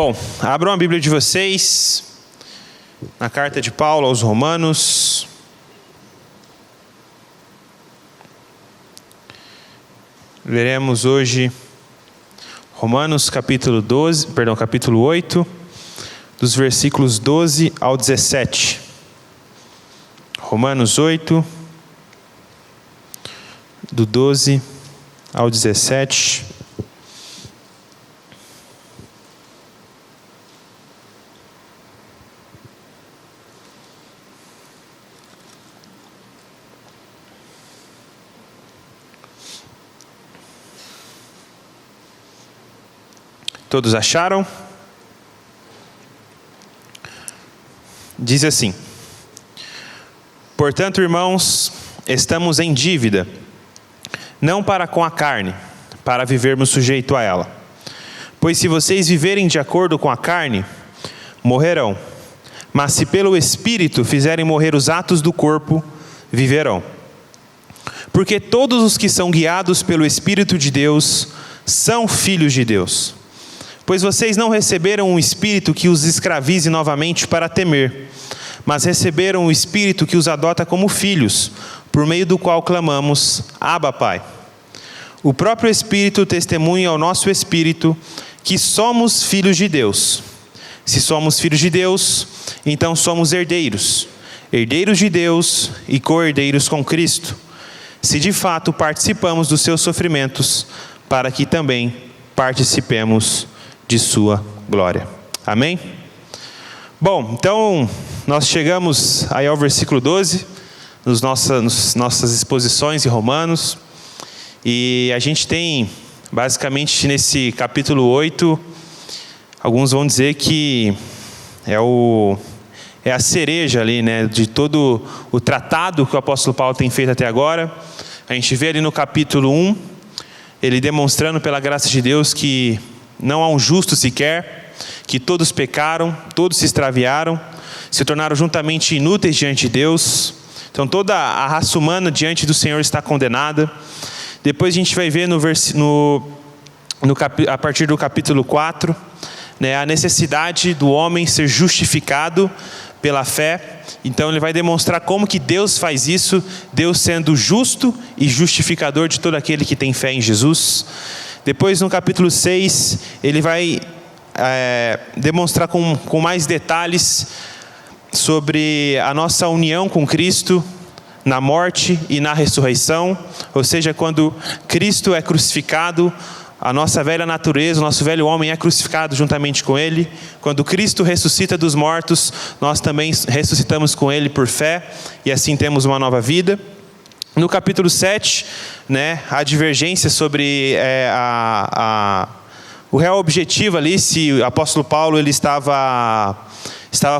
Bom, abram a Bíblia de vocês na carta de Paulo aos Romanos. Veremos hoje Romanos capítulo 8, dos versículos 12 ao 17. Romanos 8, do 12 ao 17. Todos acharam? Diz assim: portanto, irmãos, estamos em dívida, não para com a carne, para vivermos sujeito a ela. Pois se vocês viverem de acordo com a carne, morrerão. Mas se pelo Espírito fizerem morrer os atos do corpo, viverão. Porque todos os que são guiados pelo Espírito de Deus são filhos de Deus. Pois vocês não receberam um espírito que os escravize novamente para temer, mas receberam um espírito que os adota como filhos, por meio do qual clamamos: Abba, Pai. O próprio Espírito testemunha ao nosso espírito que somos filhos de Deus. Se somos filhos de Deus, então somos herdeiros, herdeiros de Deus e co-herdeiros com Cristo, se de fato participamos dos seus sofrimentos, para que também participemos de sua glória. Amém? Bom, então nós chegamos aí ao versículo 12, nas nossas exposições em Romanos, e a gente tem basicamente nesse capítulo 8, alguns vão dizer que é a cereja ali, né, de todo o tratado que o apóstolo Paulo tem feito até agora. A gente vê ali no capítulo 1, ele demonstrando pela graça de Deus que não há um justo sequer, que todos pecaram, todos se extraviaram, se tornaram juntamente inúteis diante de Deus. Então toda a raça humana diante do Senhor está condenada. Depois a gente vai ver a partir do capítulo 4, né, a necessidade do homem ser justificado pela fé. Então ele vai demonstrar como que Deus faz isso, Deus sendo justo e justificador de todo aquele que tem fé em Jesus. Depois no capítulo 6, ele vai demonstrar com mais detalhes sobre a nossa união com Cristo na morte e na ressurreição. Ou seja, quando Cristo é crucificado, a nossa velha natureza, o nosso velho homem é crucificado juntamente com Ele. Quando Cristo ressuscita dos mortos, nós também ressuscitamos com Ele por fé, e assim temos uma nova vida. No capítulo 7, né, a divergência sobre o real objetivo ali, se o apóstolo Paulo ele estava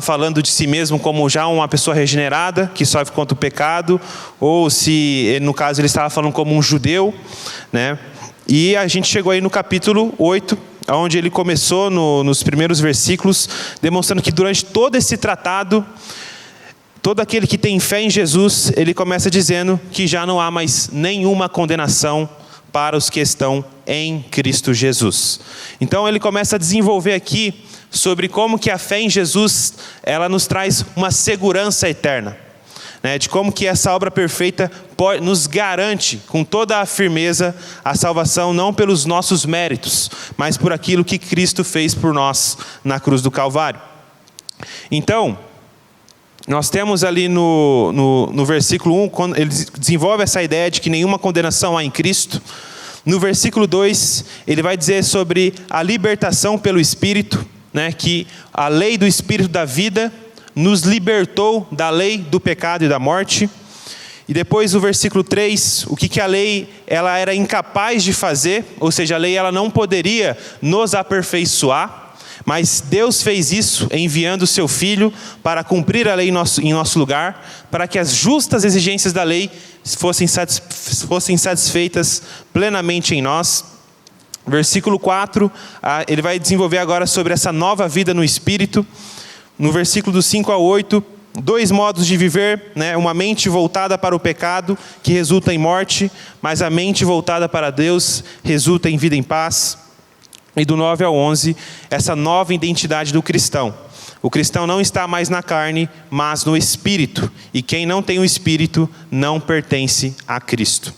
falando de si mesmo como já uma pessoa regenerada, que sofre contra o pecado, ou se, no caso, ele estava falando como um judeu, né? E a gente chegou aí no capítulo 8, onde ele começou nos primeiros versículos, demonstrando que durante todo esse tratado, todo aquele que tem fé em Jesus, ele começa dizendo que já não há mais nenhuma condenação para os que estão em Cristo Jesus. Então ele começa a desenvolver aqui sobre como que a fé em Jesus, ela nos traz uma segurança eterna, né? De como que essa obra perfeita nos garante com toda a firmeza a salvação, não pelos nossos méritos, mas por aquilo que Cristo fez por nós na cruz do Calvário. Então, nós temos ali no versículo 1, quando ele desenvolve essa ideia de que nenhuma condenação há em Cristo. No versículo 2, ele vai dizer sobre a libertação pelo Espírito, né, que a lei do Espírito da vida nos libertou da lei do pecado e da morte. E depois o versículo 3, o que a lei ela era incapaz de fazer, ou seja, a lei ela não poderia nos aperfeiçoar, mas Deus fez isso enviando o seu Filho para cumprir a lei em nosso lugar, para que as justas exigências da lei fossem satisfeitas plenamente em nós. Versículo 4, ele vai desenvolver agora sobre essa nova vida no Espírito. No versículo do 5 ao 8, 2 modos de viver, né? Uma mente voltada para o pecado, que resulta em morte, mas a mente voltada para Deus resulta em vida em paz. E do 9 ao 11, essa nova identidade do cristão. O cristão não está mais na carne, mas no Espírito. E quem não tem o Espírito não pertence a Cristo.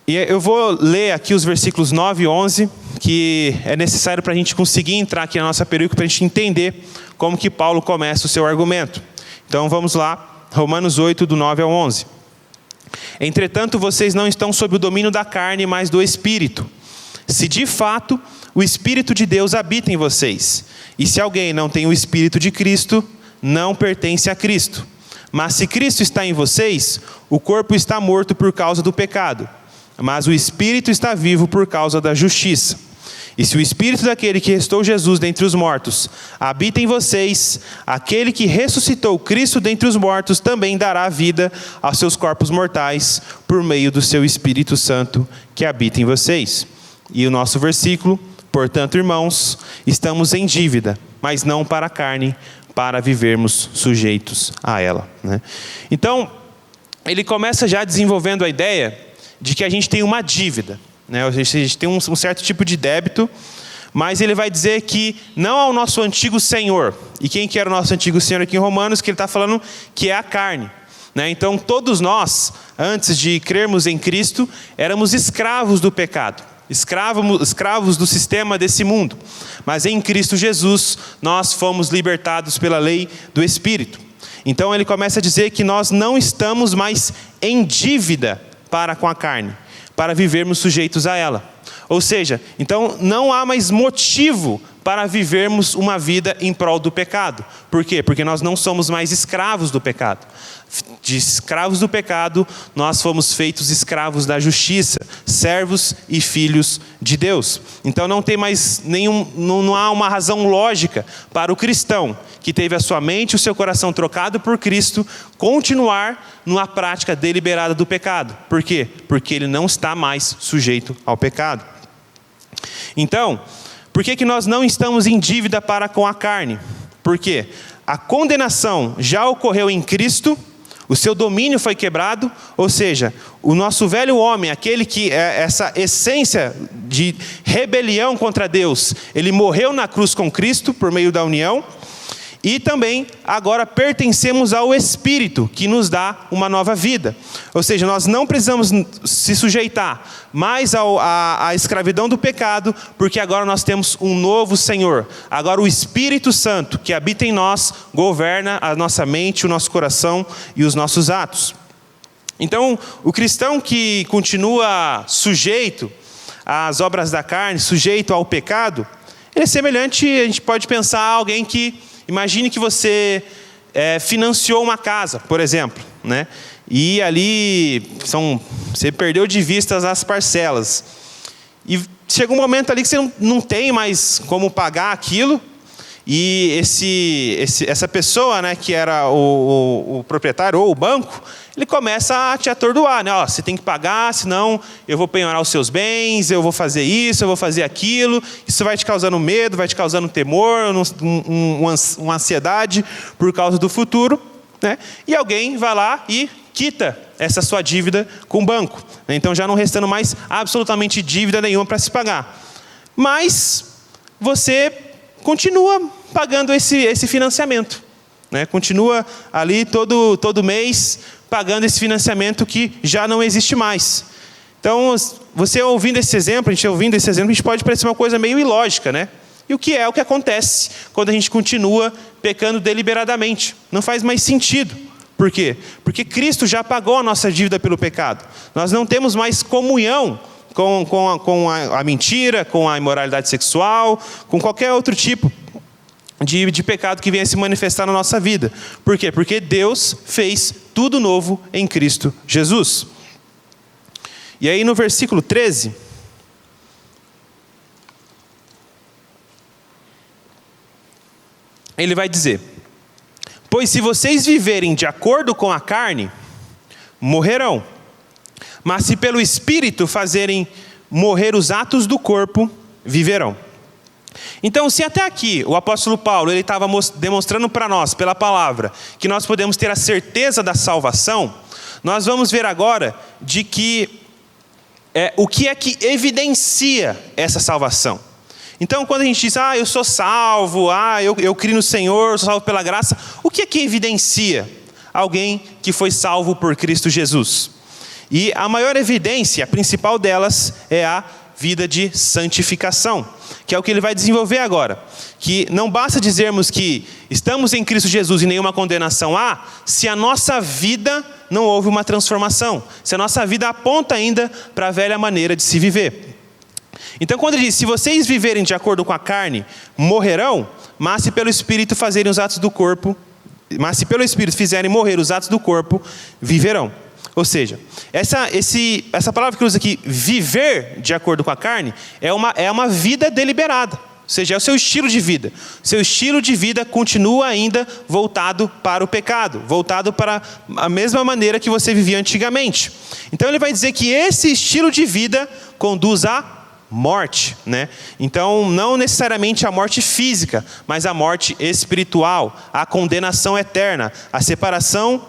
E eu vou ler aqui os versículos 9 e 11, que é necessário para a gente conseguir entrar aqui na nossa perícope, para a gente entender como que Paulo começa o seu argumento. Então vamos lá, Romanos 8, do 9 ao 11. Entretanto, vocês não estão sob o domínio da carne, mas do Espírito. Se de fato o Espírito de Deus habita em vocês. E se alguém não tem o Espírito de Cristo, não pertence a Cristo. Mas se Cristo está em vocês, o corpo está morto por causa do pecado, mas o Espírito está vivo por causa da justiça. E se o Espírito daquele que restou Jesus dentre os mortos habita em vocês, aquele que ressuscitou Cristo dentre os mortos também dará vida aos seus corpos mortais por meio do seu Espírito Santo que habita em vocês. E o nosso versículo: portanto, irmãos, estamos em dívida, mas não para a carne, para vivermos sujeitos a ela. Então, ele começa já desenvolvendo a ideia de que a gente tem uma dívida, a gente tem um certo tipo de débito, mas ele vai dizer que não ao nosso antigo senhor. E quem que era o nosso antigo senhor aqui em Romanos? Que ele está falando que é a carne. Então todos nós, antes de crermos em Cristo, éramos escravos do pecado, escravos do sistema desse mundo. Mas em Cristo Jesus nós fomos libertados pela lei do Espírito. Então ele começa a dizer que nós não estamos mais em dívida para com a carne, para vivermos sujeitos a ela. Ou seja, então não há mais motivo para vivermos uma vida em prol do pecado. Por quê? Porque nós não somos mais escravos do pecado. De escravos do pecado, nós fomos feitos escravos da justiça, servos e filhos de Deus. Então não tem mais não há uma razão lógica para o cristão que teve a sua mente e o seu coração trocado por Cristo continuar numa prática deliberada do pecado. Por quê? Porque ele não está mais sujeito ao pecado. Então, por que nós não estamos em dívida para com a carne? Porque a condenação já ocorreu em Cristo, o seu domínio foi quebrado, ou seja, o nosso velho homem, aquele que é essa essência de rebelião contra Deus, ele morreu na cruz com Cristo por meio da união. E também agora pertencemos ao Espírito, que nos dá uma nova vida. Ou seja, nós não precisamos se sujeitar mais à escravidão do pecado, porque agora nós temos um novo Senhor. Agora o Espírito Santo, que habita em nós, governa a nossa mente, o nosso coração e os nossos atos. Então, o cristão que continua sujeito às obras da carne, sujeito ao pecado, ele é semelhante, a gente pode pensar a alguém que... Imagine que você financiou uma casa, por exemplo, e ali você perdeu de vista as parcelas. E chega um momento ali que você não tem mais como pagar aquilo, e essa pessoa, que era o proprietário ou o banco, ele começa a te atordoar, você tem que pagar, senão eu vou penhorar os seus bens, eu vou fazer isso, eu vou fazer aquilo. Isso vai te causando medo, vai te causando temor, uma ansiedade por causa do futuro, E alguém vai lá e quita essa sua dívida com o banco, Então já não restando mais absolutamente dívida nenhuma para se pagar. Mas você continua pagando esse financiamento, Continua ali todo mês pagando esse financiamento que já não existe mais. Então, você ouvindo esse exemplo, a gente pode parecer uma coisa meio ilógica, E o que acontece quando a gente continua pecando deliberadamente? Não faz mais sentido. Por quê? Porque Cristo já pagou a nossa dívida pelo pecado. Nós não temos mais comunhão com a mentira, com a imoralidade sexual, com qualquer outro tipo de pecado que venha se manifestar na nossa vida. Por quê? Porque Deus fez tudo novo em Cristo Jesus. E aí no versículo 13, ele vai dizer: pois se vocês viverem de acordo com a carne, morrerão. Mas se pelo Espírito fazerem morrer os atos do corpo, viverão. Então, se até aqui o apóstolo Paulo ele estava demonstrando para nós, pela palavra, que nós podemos ter a certeza da salvação, nós vamos ver agora de que o que é que evidencia essa salvação. Então, quando a gente diz, eu sou salvo, eu creio no Senhor, sou salvo pela graça, o que é que evidencia alguém que foi salvo por Cristo Jesus? E a maior evidência, a principal delas, é a vida de santificação, que é o que ele vai desenvolver agora. Que não basta dizermos que estamos em Cristo Jesus e nenhuma condenação há, se a nossa vida não houve uma transformação, se a nossa vida aponta ainda para a velha maneira de se viver. Então, quando ele diz, se vocês viverem de acordo com a carne, morrerão, mas se pelo Espírito fizerem os atos do corpo, mas se pelo Espírito fizerem morrer os atos do corpo, viverão. Ou seja, essa palavra que usa aqui, viver de acordo com a carne, é uma vida deliberada. Ou seja, é o seu estilo de vida. Seu estilo de vida continua ainda voltado para o pecado, voltado para a mesma maneira que você vivia antigamente. Então ele vai dizer que esse estilo de vida conduz à morte, né? Então, não necessariamente a morte física, mas a morte espiritual, a condenação eterna, a separação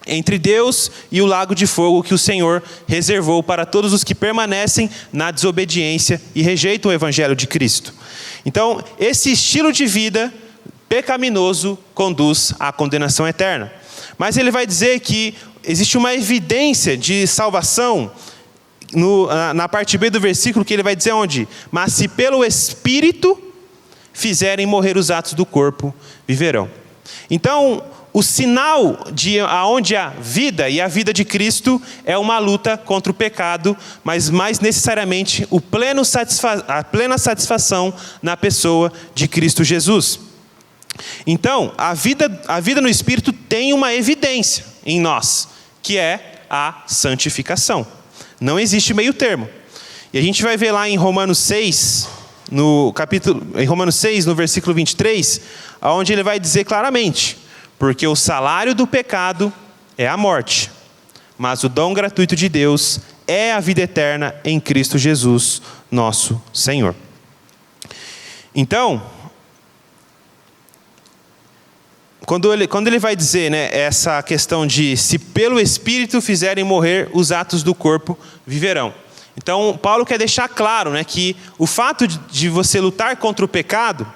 entre Deus e o lago de fogo que o Senhor reservou para todos os que permanecem na desobediência e rejeitam o evangelho de Cristo. Então, esse estilo de vida pecaminoso conduz à condenação eterna. Mas ele vai dizer que existe uma evidência de salvação na parte B do versículo, que ele vai dizer onde? Mas se pelo Espírito fizerem morrer os atos do corpo, viverão. Então, o sinal de aonde há vida, e a vida de Cristo, é uma luta contra o pecado, mas mais necessariamente a plena satisfação na pessoa de Cristo Jesus. Então, a vida no Espírito tem uma evidência em nós, que é a santificação. Não existe meio termo. E a gente vai ver lá em Romanos 6, no versículo 23, onde ele vai dizer claramente: porque o salário do pecado é a morte, mas o dom gratuito de Deus é a vida eterna em Cristo Jesus, nosso Senhor. Então, quando ele vai dizer, né, essa questão de se pelo Espírito fizerem morrer os atos do corpo, viverão. Então, Paulo quer deixar claro, né, que o fato de você lutar contra o pecado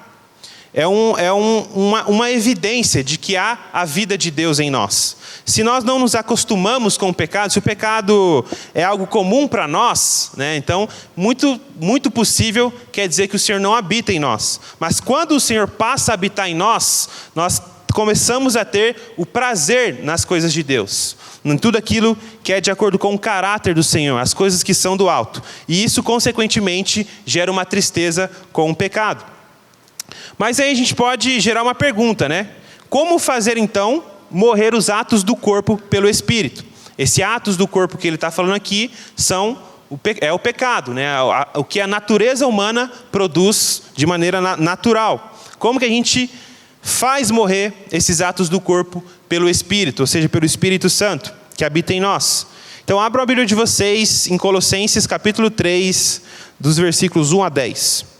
é uma evidência de que há a vida de Deus em nós. Se nós não nos acostumamos com o pecado, se o pecado é algo comum para nós, né, então, muito possível quer dizer que o Senhor não habita em nós. Mas quando o Senhor passa a habitar em nós, nós começamos a ter o prazer nas coisas de Deus, em tudo aquilo que é de acordo com o caráter do Senhor, as coisas que são do alto. E isso, consequentemente, gera uma tristeza com o pecado. Mas aí a gente pode gerar uma pergunta, né? Como fazer, então, morrer os atos do corpo pelo Espírito? Esses atos do corpo que ele está falando aqui é o pecado, né? O que a natureza humana produz de maneira natural. Como que a gente faz morrer esses atos do corpo pelo Espírito, ou seja, pelo Espírito Santo, que habita em nós? Então, abram a Bíblia de vocês em Colossenses, capítulo 3, dos versículos 1 a 10.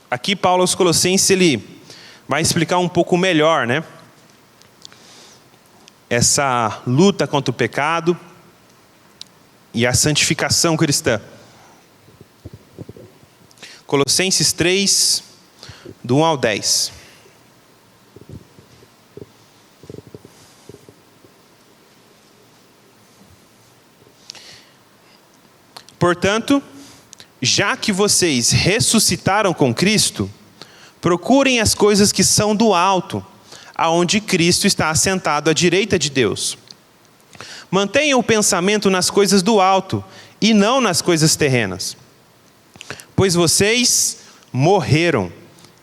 Aqui, Paulo aos Colossenses, ele vai explicar um pouco melhor, né, essa luta contra o pecado e a santificação cristã. Colossenses 3, do 1 ao 10. Portanto, já que vocês ressuscitaram com Cristo, procurem as coisas que são do alto, aonde Cristo está assentado à direita de Deus. Mantenham o pensamento nas coisas do alto e não nas coisas terrenas. Pois vocês morreram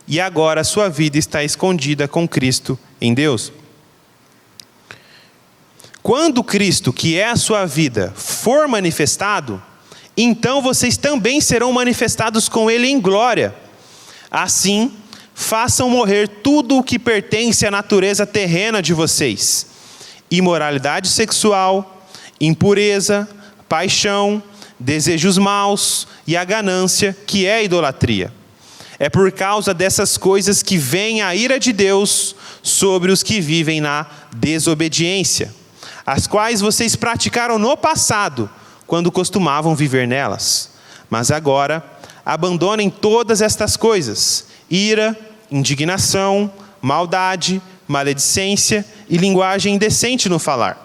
e agora a sua vida está escondida com Cristo em Deus. Quando Cristo, que é a sua vida, for manifestado, então vocês também serão manifestados com Ele em glória. Assim, façam morrer tudo o que pertence à natureza terrena de vocês: imoralidade sexual, impureza, paixão, desejos maus e a ganância, que é a idolatria. É por causa dessas coisas que vem a ira de Deus sobre os que vivem na desobediência, as quais vocês praticaram no passado, quando costumavam viver nelas. Mas agora, abandonem todas estas coisas: ira, indignação, maldade, maledicência e linguagem indecente no falar.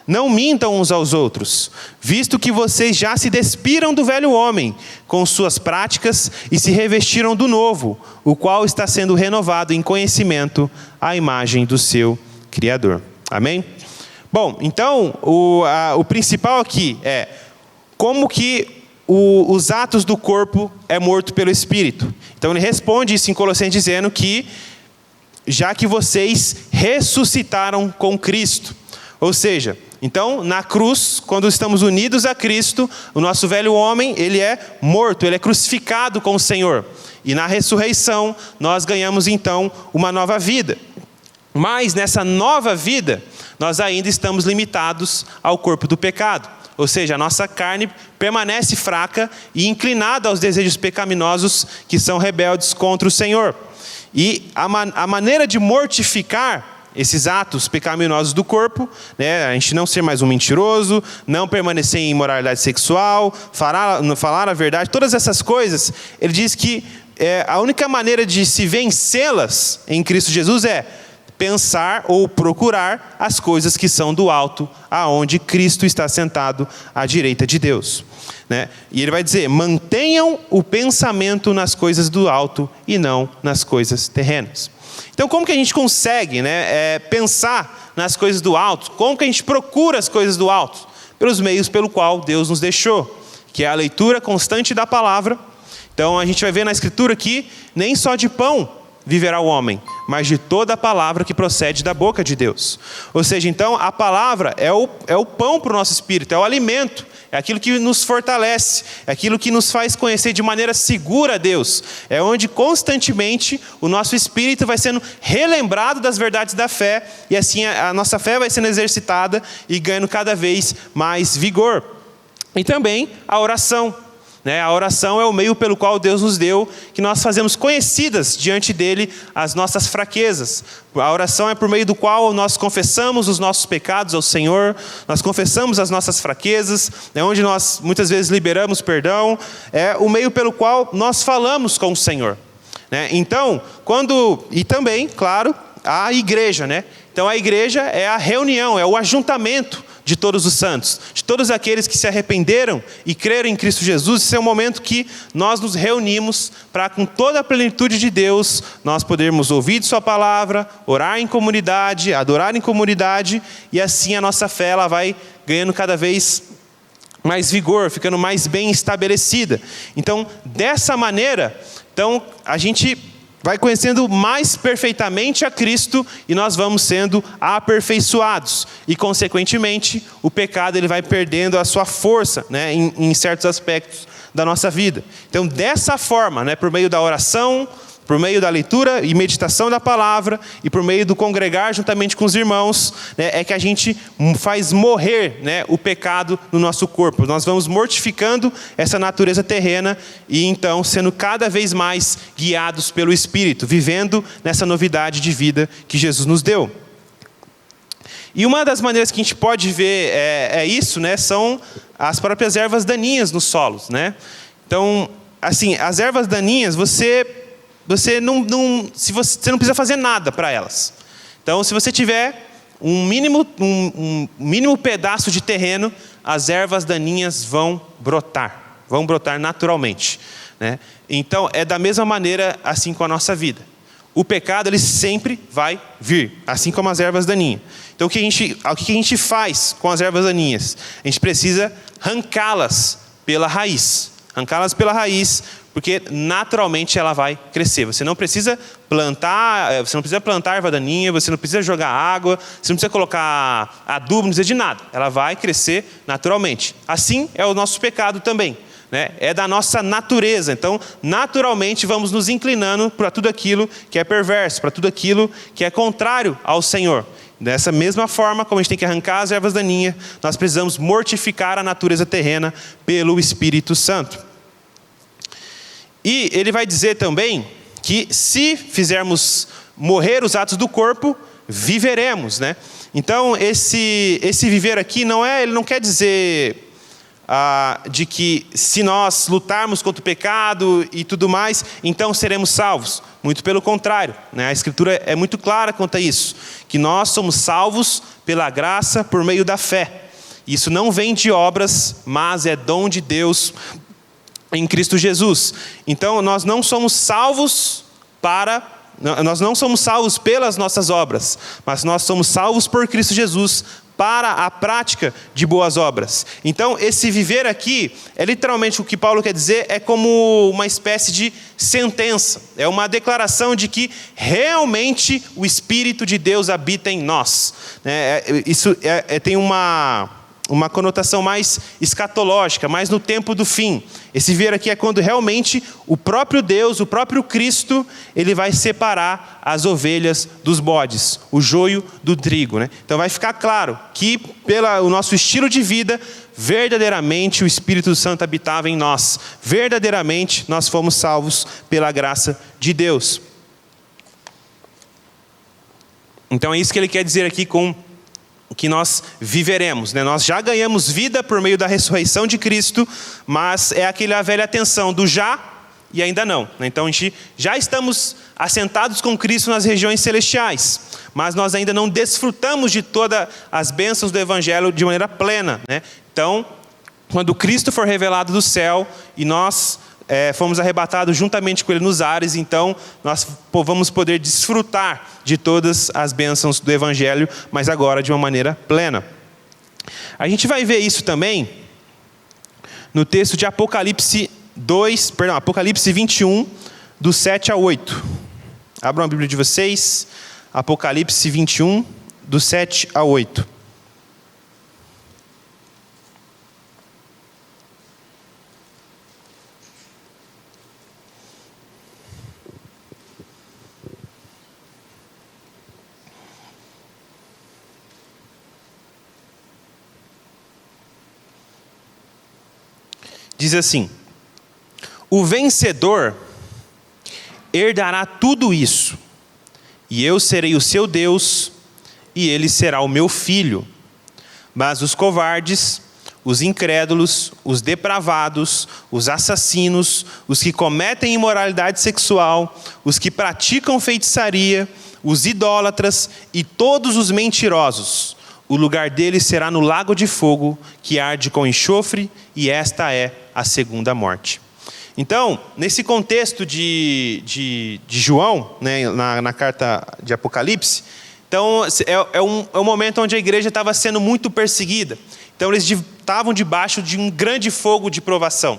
Não mintam uns aos outros, visto que vocês já se despiram do velho homem com suas práticas e se revestiram do novo, o qual está sendo renovado em conhecimento à imagem do seu Criador. Amém? Bom, então, o principal aqui é como que os atos do corpo é morto pelo Espírito. Então ele responde isso em Colossenses dizendo que já que vocês ressuscitaram com Cristo. Ou seja, então na cruz, quando estamos unidos a Cristo, o nosso velho homem, ele é morto, ele é crucificado com o Senhor. E na ressurreição, nós ganhamos então uma nova vida. Mas nessa nova vida, nós ainda estamos limitados ao corpo do pecado. Ou seja, a nossa carne permanece fraca e inclinada aos desejos pecaminosos que são rebeldes contra o Senhor. E a maneira de mortificar esses atos pecaminosos do corpo, né, a gente não ser mais um mentiroso, não permanecer em imoralidade sexual, falar a verdade, todas essas coisas, ele diz que a única maneira de se vencê-las em Cristo Jesus é pensar ou procurar as coisas que são do alto, aonde Cristo está sentado à direita de Deus. Né? E ele vai dizer: mantenham o pensamento nas coisas do alto e não nas coisas terrenas. Então, como que a gente consegue, né, pensar nas coisas do alto? Como que a gente procura as coisas do alto? Pelos meios pelo qual Deus nos deixou, que é a leitura constante da palavra. Então, a gente vai ver na Escritura que nem só de pão viverá o homem, mas de toda a palavra que procede da boca de Deus. Ou seja, então, a palavra é o pão para o nosso espírito, é o alimento, é aquilo que nos fortalece, é aquilo que nos faz conhecer de maneira segura a Deus. É onde constantemente o nosso espírito vai sendo relembrado das verdades da fé, e assim a nossa fé vai sendo exercitada e ganhando cada vez mais vigor. E também a oração. A oração é o meio pelo qual Deus nos deu, que nós fazemos conhecidas diante dele as nossas fraquezas. A oração é por meio do qual nós confessamos os nossos pecados ao Senhor, nós confessamos as nossas fraquezas, é onde nós muitas vezes liberamos perdão, é o meio pelo qual nós falamos com o Senhor. Então, e também, claro, a igreja. Então a igreja é a reunião, é o ajuntamento de todos os santos, de todos aqueles que se arrependeram e creram em Cristo Jesus. Esse é o momento que nós nos reunimos para, com toda a plenitude de Deus, nós podermos ouvir de sua palavra, orar em comunidade, adorar em comunidade, e assim a nossa fé ela vai ganhando cada vez mais vigor, ficando mais bem estabelecida. Então, dessa maneira, a gente vai conhecendo mais perfeitamente a Cristo e nós vamos sendo aperfeiçoados. E, consequentemente, o pecado ele vai perdendo a sua força, em certos aspectos da nossa vida. Então, dessa forma, por meio da oração, por meio da leitura e meditação da palavra e por meio do congregar juntamente com os irmãos, é que a gente faz morrer, o pecado no nosso corpo. Nós vamos mortificando essa natureza terrena e então sendo cada vez mais guiados pelo Espírito, vivendo nessa novidade de vida que Jesus nos deu. E uma das maneiras que a gente pode ver isso, são as próprias ervas daninhas nos solos. Então, assim, as ervas daninhas, você não precisa fazer nada para elas. Então, se você tiver um mínimo pedaço de terreno, as ervas daninhas vão brotar naturalmente. Então, é da mesma maneira assim com a nossa vida. O pecado ele sempre vai vir, assim como as ervas daninhas. Então, o que a gente faz com as ervas daninhas? A gente precisa arrancá-las pela raiz. Porque naturalmente ela vai crescer. Você não precisa plantar erva daninha, você não precisa jogar água, você não precisa colocar adubo, não precisa de nada. Ela vai crescer naturalmente. Assim é o nosso pecado também. É da nossa natureza. Então, naturalmente vamos nos inclinando para tudo aquilo que é perverso, para tudo aquilo que é contrário ao Senhor. Dessa mesma forma, como a gente tem que arrancar as ervas daninhas, nós precisamos mortificar a natureza terrena pelo Espírito Santo. E ele vai dizer também que se fizermos morrer os atos do corpo, viveremos, né? Então, esse viver aqui ele não quer dizer de que se nós lutarmos contra o pecado e tudo mais, então seremos salvos. Muito pelo contrário, né? A Escritura é muito clara quanto a isso, que nós somos salvos pela graça por meio da fé. Isso não vem de obras, mas é dom de Deus em Cristo Jesus. Então, nós não somos salvos pelas nossas obras, mas nós somos salvos por Cristo Jesus para a prática de boas obras. Então, esse viver aqui, literalmente o que Paulo quer dizer, é como uma espécie de sentença. É uma declaração de que realmente o Espírito de Deus habita em nós. Isso tem uma conotação mais escatológica, mais no tempo do fim. Esse viver aqui é quando realmente o próprio Deus, o próprio Cristo, ele vai separar as ovelhas dos bodes, o joio do trigo, né? Então vai ficar claro que pelo nosso estilo de vida, verdadeiramente o Espírito Santo habitava em nós. Verdadeiramente nós fomos salvos pela graça de Deus. Então é isso que ele quer dizer aqui com que nós viveremos, né? Nós já ganhamos vida por meio da ressurreição de Cristo, mas é aquela velha tensão do já e ainda não, né? Então a gente já estamos assentados com Cristo nas regiões celestiais, mas nós ainda não desfrutamos de todas as bênçãos do Evangelho de maneira plena, né? Então, quando Cristo for revelado do céu e nós fomos arrebatados juntamente com Ele nos ares, então nós vamos poder desfrutar de todas as bênçãos do Evangelho, mas agora de uma maneira plena. A gente vai ver isso também no texto de Apocalipse 21, do 7 a 8. Abram a Bíblia de vocês, Apocalipse 21, do 7 a 8. Diz assim: o vencedor herdará tudo isso, e eu serei o seu Deus, e ele será o meu filho. Mas os covardes, os incrédulos, os depravados, os assassinos, os que cometem imoralidade sexual, os que praticam feitiçaria, os idólatras e todos os mentirosos, o lugar deles será no lago de fogo, que arde com enxofre, e esta é a segunda morte. Então, nesse contexto de João, né, na carta de Apocalipse, então é um momento onde a igreja estava sendo muito perseguida. Então eles estavam debaixo de um grande fogo de provação.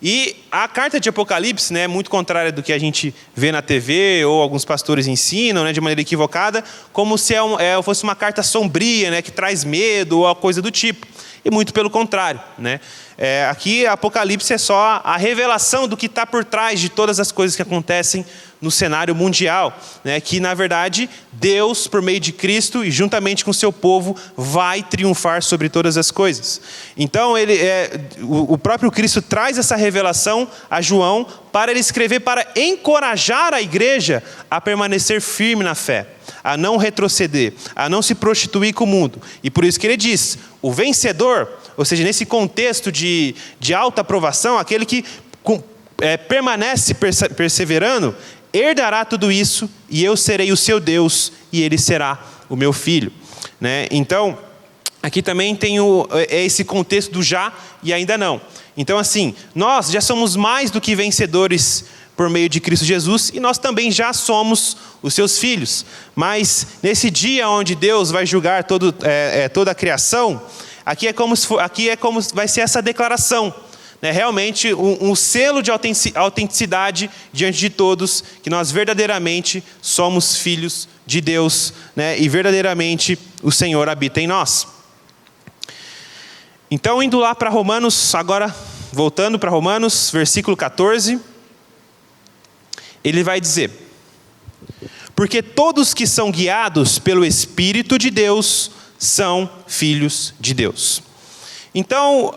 E a carta de Apocalipse, né, é muito contrária do que a gente vê na TV, ou alguns pastores ensinam, né, de maneira equivocada, como se fosse uma carta sombria, né, que traz medo ou coisa do tipo. E muito pelo contrário, né? Aqui Apocalipse é só a revelação do que está por trás de todas as coisas que acontecem no cenário mundial, né? Que na verdade Deus, por meio de Cristo e juntamente com seu povo, vai triunfar sobre todas as coisas. Então o próprio Cristo traz essa revelação a João para ele escrever, para encorajar a igreja a permanecer firme na fé, a não retroceder, a não se prostituir com o mundo. E por isso que ele diz: o vencedor, ou seja, nesse contexto de alta aprovação, aquele que permanece perseverando, herdará tudo isso, e eu serei o seu Deus, e ele será o meu filho, né? Então, aqui também tem esse contexto do já e ainda não. Então assim, nós já somos mais do que vencedores por meio de Cristo Jesus, e nós também já somos os seus filhos. Mas nesse dia onde Deus vai julgar toda a criação, aqui é como vai ser essa declaração, né? Realmente um selo de autenticidade diante de todos, que nós verdadeiramente somos filhos de Deus, né? E verdadeiramente o Senhor habita em nós. Então, indo lá para Romanos, agora voltando para Romanos, versículo 14, ele vai dizer: porque todos que são guiados pelo Espírito de Deus são filhos de Deus. Então,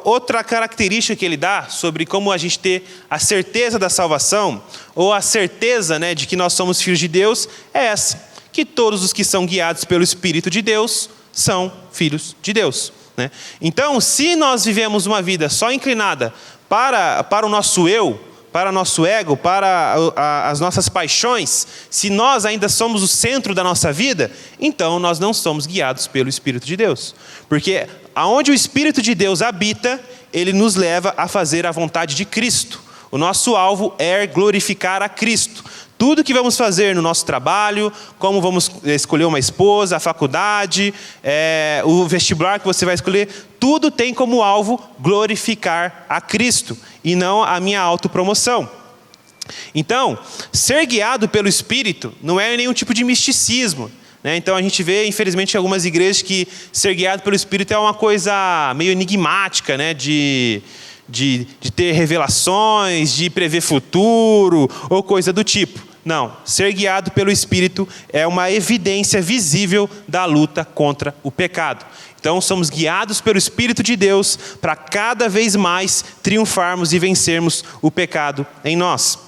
outra característica que ele dá sobre como a gente ter a certeza da salvação, ou a certeza, né, de que nós somos filhos de Deus, é essa: que todos os que são guiados pelo Espírito de Deus são filhos de Deus, né? Então, se nós vivemos uma vida só inclinada para o nosso eu, para o nosso ego, para as nossas paixões, se nós ainda somos o centro da nossa vida, então nós não somos guiados pelo Espírito de Deus. Porque aonde o Espírito de Deus habita, ele nos leva a fazer a vontade de Cristo. O nosso alvo é glorificar a Cristo. Tudo que vamos fazer no nosso trabalho, como vamos escolher uma esposa, a faculdade, o vestibular que você vai escolher, tudo tem como alvo glorificar a Cristo e não a minha autopromoção. Então, ser guiado pelo Espírito não é nenhum tipo de misticismo, né? Então a gente vê, infelizmente, em algumas igrejas que ser guiado pelo Espírito é uma coisa meio enigmática, né? De ter revelações, de prever futuro, ou coisa do tipo. Não, ser guiado pelo Espírito é uma evidência visível da luta contra o pecado. Então somos guiados pelo Espírito de Deus para cada vez mais triunfarmos e vencermos o pecado em nós.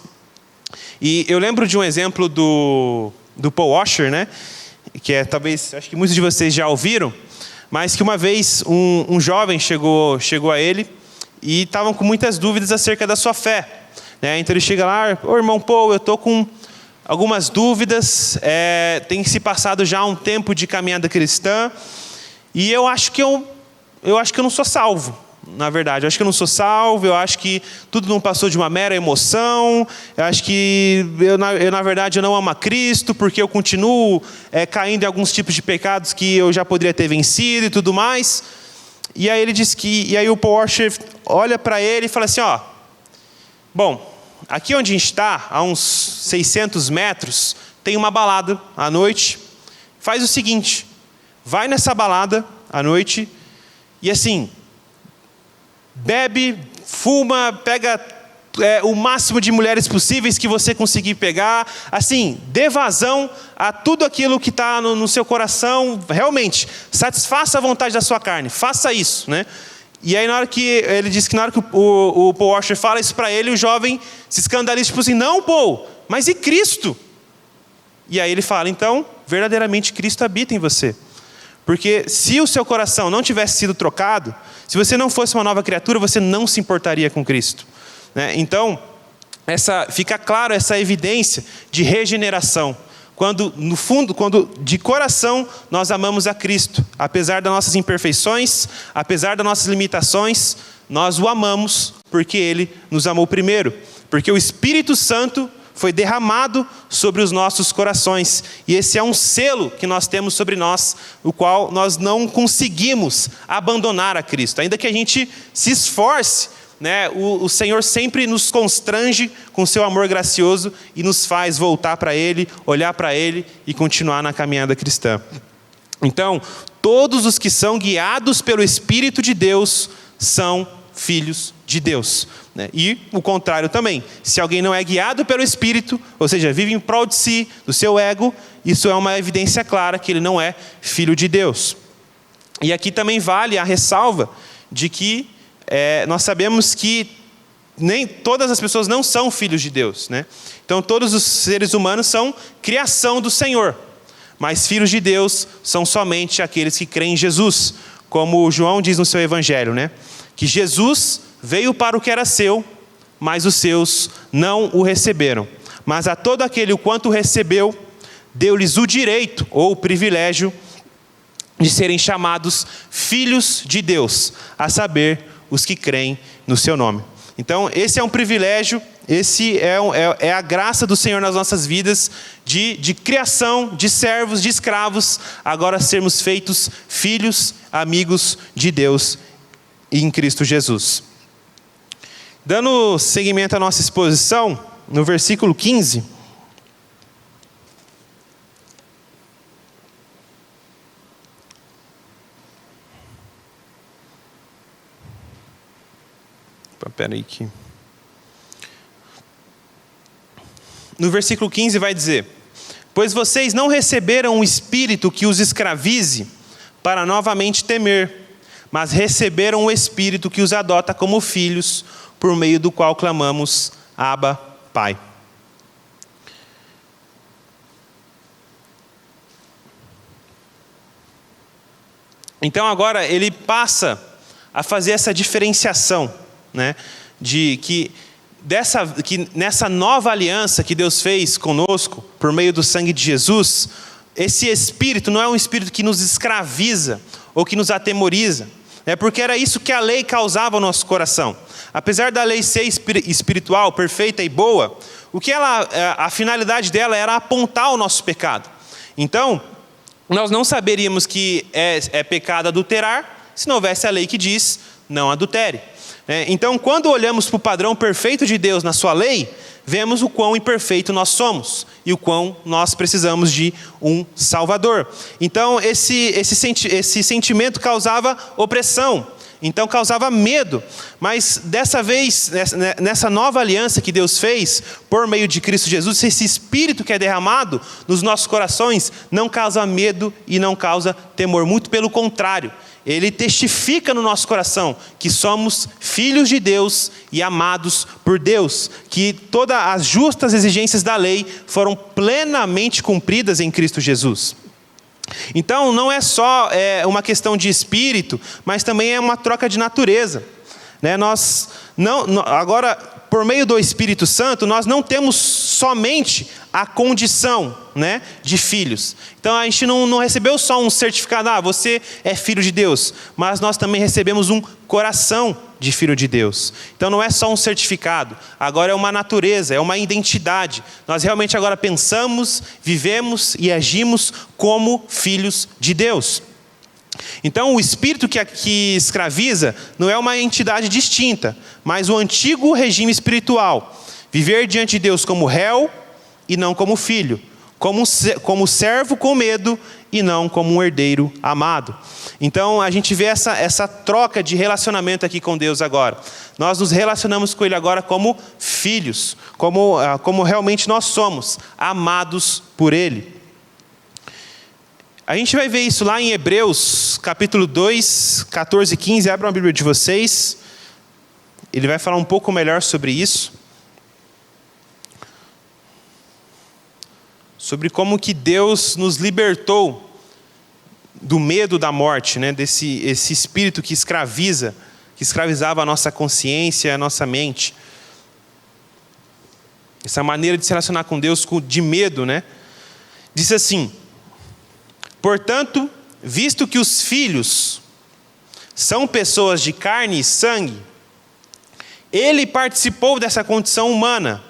E eu lembro de um exemplo do Paul Washer, né? Que talvez, acho que muitos de vocês já ouviram, mas que uma vez um jovem chegou a ele e estavam com muitas dúvidas acerca da sua fé, né? Então ele chega lá: ô irmão Paul, eu estou com algumas dúvidas, tem se passado já um tempo de caminhada cristã, e eu acho que eu não sou salvo, na verdade. Eu acho que eu não sou salvo, eu acho que tudo não passou de uma mera emoção, eu acho que na verdade eu não amo a Cristo, porque eu continuo caindo em alguns tipos de pecados que eu já poderia ter vencido e tudo mais. E aí ele diz e aí o Paul Washer olha para ele e fala assim: bom, aqui onde a gente está, a uns 600 metros, tem uma balada à noite. Faz o seguinte: vai nessa balada à noite e assim, bebe, fuma, pega o máximo de mulheres possíveis que você conseguir pegar. Assim, dê vazão a tudo aquilo que está no seu coração. Realmente, satisfaça a vontade da sua carne. Faça isso, né? E aí, ele disse que na hora que o Paul Washer fala isso para ele, o jovem se escandaliza, tipo assim: não, Paul, mas e Cristo? E aí ele fala: então, verdadeiramente Cristo habita em você. Porque se o seu coração não tivesse sido trocado, se você não fosse uma nova criatura, você não se importaria com Cristo, né? Então, fica claro essa evidência de regeneração. Quando, no fundo, de coração nós amamos a Cristo, apesar das nossas imperfeições, apesar das nossas limitações, nós o amamos porque Ele nos amou primeiro. Porque o Espírito Santo foi derramado sobre os nossos corações. E esse é um selo que nós temos sobre nós, o qual nós não conseguimos abandonar a Cristo. Ainda que a gente se esforce, né, o Senhor sempre nos constrange com seu amor gracioso e nos faz voltar para Ele, olhar para Ele e continuar na caminhada cristã. Então, todos os que são guiados pelo Espírito de Deus são filhos de Deus, né? E o contrário também. Se alguém não é guiado pelo Espírito, ou seja, vive em prol de si, do seu ego, isso é uma evidência clara que ele não é filho de Deus. E aqui também vale a ressalva de que nós sabemos que nem todas as pessoas não são filhos de Deus, né? Então todos os seres humanos são criação do Senhor, mas filhos de Deus são somente aqueles que creem em Jesus, como João diz no seu evangelho, né? Que Jesus veio para o que era seu, mas os seus não o receberam. Mas a todo aquele o quanto recebeu, deu-lhes o direito ou o privilégio de serem chamados filhos de Deus, a saber, os que creem no seu nome. Então, esse é um privilégio, esse é a graça do Senhor nas nossas vidas, de criação, de servos, de escravos, agora sermos feitos filhos, amigos de Deus em Cristo Jesus. Dando seguimento à nossa exposição, no versículo 15... Espera aí que... No versículo 15 vai dizer: pois vocês não receberam um espírito que os escravize para novamente temer, mas receberam o Espírito que os adota como filhos, por meio do qual clamamos, Abba, Pai. Então agora ele passa a fazer essa diferenciação, né, de que nessa nova aliança que Deus fez conosco, por meio do sangue de Jesus, esse Espírito não é um Espírito que nos escraviza ou que nos atemoriza, porque era isso que a lei causava ao nosso coração. Apesar da lei ser espiritual, perfeita e boa, a finalidade dela era apontar o nosso pecado. Então, nós não saberíamos que é pecado adulterar se não houvesse a lei que diz não adultere. Então, quando olhamos para o padrão perfeito de Deus na sua lei, vemos o quão imperfeito nós somos e o quão nós precisamos de um Salvador. Então, esse sentimento causava opressão, então causava medo. Mas dessa vez, nessa nova aliança que Deus fez, por meio de Cristo Jesus, esse Espírito que é derramado nos nossos corações não causa medo e não causa temor, muito pelo contrário. Ele testifica no nosso coração que somos filhos de Deus e amados por Deus, que todas as justas exigências da lei foram plenamente cumpridas em Cristo Jesus. Então não é só uma questão de espírito, mas também é uma troca de natureza. Agora, por meio do Espírito Santo, nós não temos somente a condição, de filhos. Então a gente não recebeu só um certificado, você é filho de Deus, mas nós também recebemos um coração de filho de Deus. Então não é só um certificado, agora é uma natureza, é uma identidade. Nós realmente agora pensamos, vivemos e agimos como filhos de Deus. Então o espírito que escraviza não é uma entidade distinta, mas o antigo regime espiritual. Viver diante de Deus como réu e não como filho. Como servo com medo e não como um herdeiro amado. Então a gente vê essa troca de relacionamento aqui com Deus agora. Nós nos relacionamos com Ele agora como filhos, como realmente nós somos, amados por Ele. A gente vai ver isso lá em Hebreus, capítulo 2, 14 e 15. Abram a Bíblia de vocês. Ele vai falar um pouco melhor sobre isso. Sobre como que Deus nos libertou do medo da morte, esse espírito que escravizava a nossa consciência, a nossa mente. Essa maneira de se relacionar com Deus de medo, Diz assim: portanto, visto que os filhos são pessoas de carne e sangue, ele participou dessa condição humana,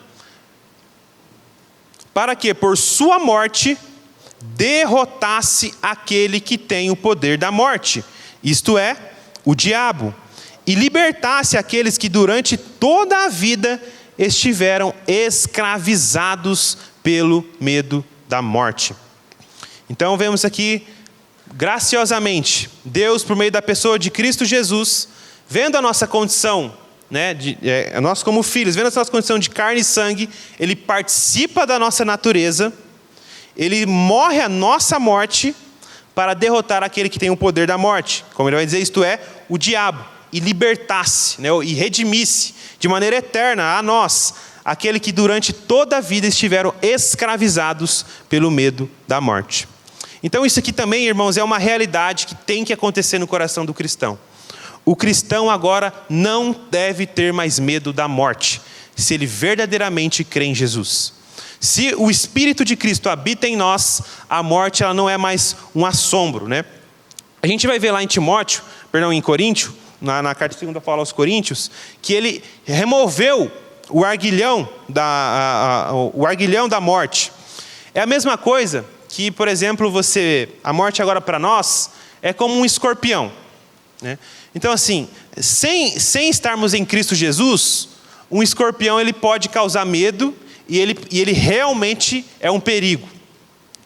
para que por sua morte derrotasse aquele que tem o poder da morte, isto é, o diabo, e libertasse aqueles que durante toda a vida estiveram escravizados pelo medo da morte. Então vemos aqui, graciosamente, Deus, por meio da pessoa de Cristo Jesus, vendo a nossa condição, nós como filhos, vendo a nossa condição de carne e sangue, Ele participa da nossa natureza, Ele morre a nossa morte para derrotar aquele que tem o poder da morte, como Ele vai dizer, isto é, o diabo, e libertasse, e redimisse de maneira eterna a nós, aquele que durante toda a vida estiveram escravizados pelo medo da morte. Então isso aqui também, irmãos, é uma realidade que tem que acontecer no coração do cristão. O cristão agora não deve ter mais medo da morte, se ele verdadeiramente crê em Jesus. Se o Espírito de Cristo habita em nós, a morte ela não é mais um assombro, A gente vai ver lá em Coríntios, na carta de 2 Paulo aos Coríntios, que ele removeu o arguilhão da morte. É a mesma coisa que, por exemplo, a morte agora para nós é como um escorpião, Então assim, sem estarmos em Cristo Jesus, um escorpião ele pode causar medo e ele realmente é um perigo.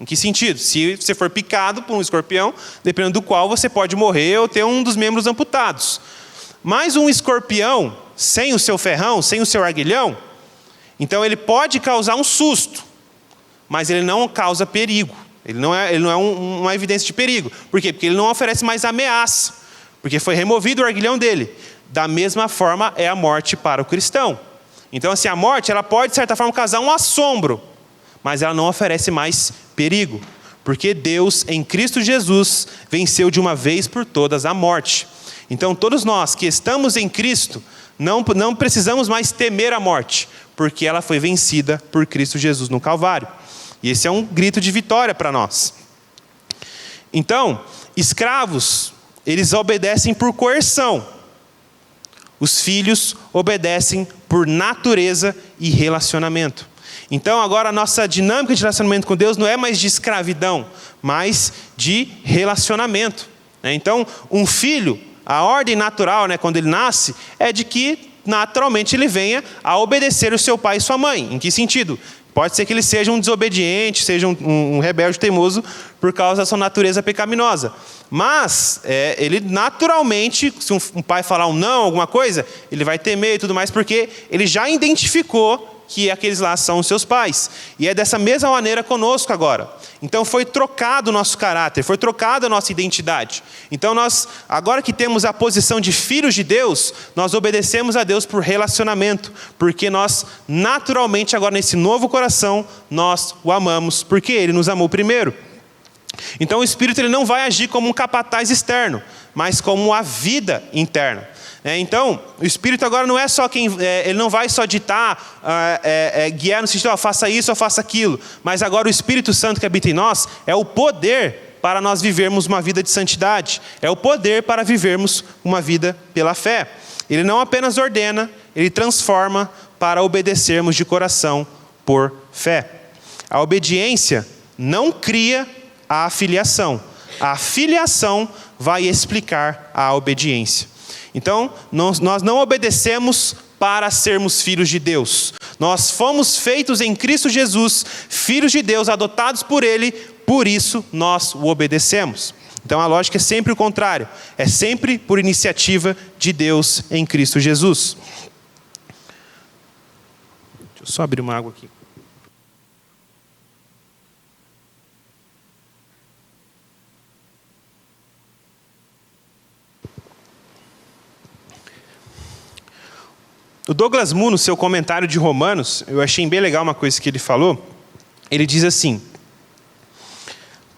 Em que sentido? Se você for picado por um escorpião, dependendo do qual você pode morrer ou ter um dos membros amputados. Mas um escorpião, sem o seu ferrão, sem o seu arguilhão, então ele pode causar um susto, mas ele não causa perigo. Ele não é uma evidência de perigo. Por quê? Porque ele não oferece mais ameaça. porque foi removido o arguilhão dele. Da mesma forma é a morte para o cristão. Então assim, a morte ela pode de certa forma causar um assombro, mas ela não oferece mais perigo, porque Deus em Cristo Jesus venceu de uma vez por todas a morte. Então todos nós que estamos em Cristo, não precisamos mais temer a morte, porque ela foi vencida por Cristo Jesus no Calvário. E esse é um grito de vitória para nós. Então, escravos, eles obedecem por coerção. Os filhos obedecem por natureza e relacionamento. Então agora a nossa dinâmica de relacionamento com Deus não é mais de escravidão, mas de relacionamento. Então um filho, a ordem natural, quando ele nasce, é de que naturalmente ele venha a obedecer o seu pai e sua mãe. Em que sentido? Pode ser que ele seja um desobediente, seja um rebelde teimoso por causa da sua natureza pecaminosa. Mas ele naturalmente, se um pai falar um não, alguma coisa, ele vai temer e tudo mais, porque ele já identificou que aqueles lá são os seus pais. E é dessa mesma maneira conosco agora. Então foi trocado o nosso caráter, foi trocada a nossa identidade. Então nós, agora que temos a posição de filhos de Deus, nós obedecemos a Deus por relacionamento, porque nós naturalmente agora nesse novo coração, nós o amamos, porque Ele nos amou primeiro. Então o Espírito ele não vai agir como um capataz externo, mas como a vida interna. Então, o Espírito agora não é só ele não vai só ditar, guiar no sentido, faça isso ou faça aquilo. Mas agora o Espírito Santo que habita em nós é o poder para nós vivermos uma vida de santidade. É o poder para vivermos uma vida pela fé. Ele não apenas ordena, ele transforma para obedecermos de coração por fé. A obediência não cria a filiação. A filiação vai explicar a obediência. Então, nós não obedecemos para sermos filhos de Deus. Nós fomos feitos em Cristo Jesus, filhos de Deus, adotados por Ele, por isso nós o obedecemos. Então a lógica é sempre o contrário. É sempre por iniciativa de Deus em Cristo Jesus. Deixa eu só abrir uma água aqui. O Douglas Moo, no seu comentário de Romanos, eu achei bem legal uma coisa que ele falou. Ele diz assim: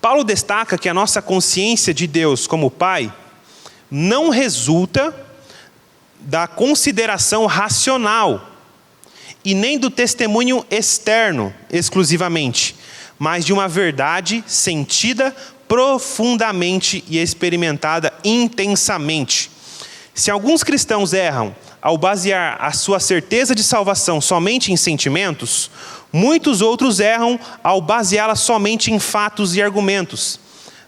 Paulo destaca que a nossa consciência de Deus como Pai não resulta da consideração racional e nem do testemunho externo exclusivamente, mas de uma verdade sentida profundamente e experimentada intensamente. Se alguns cristãos erram ao basear a sua certeza de salvação somente em sentimentos, muitos outros erram ao baseá-la somente em fatos e argumentos.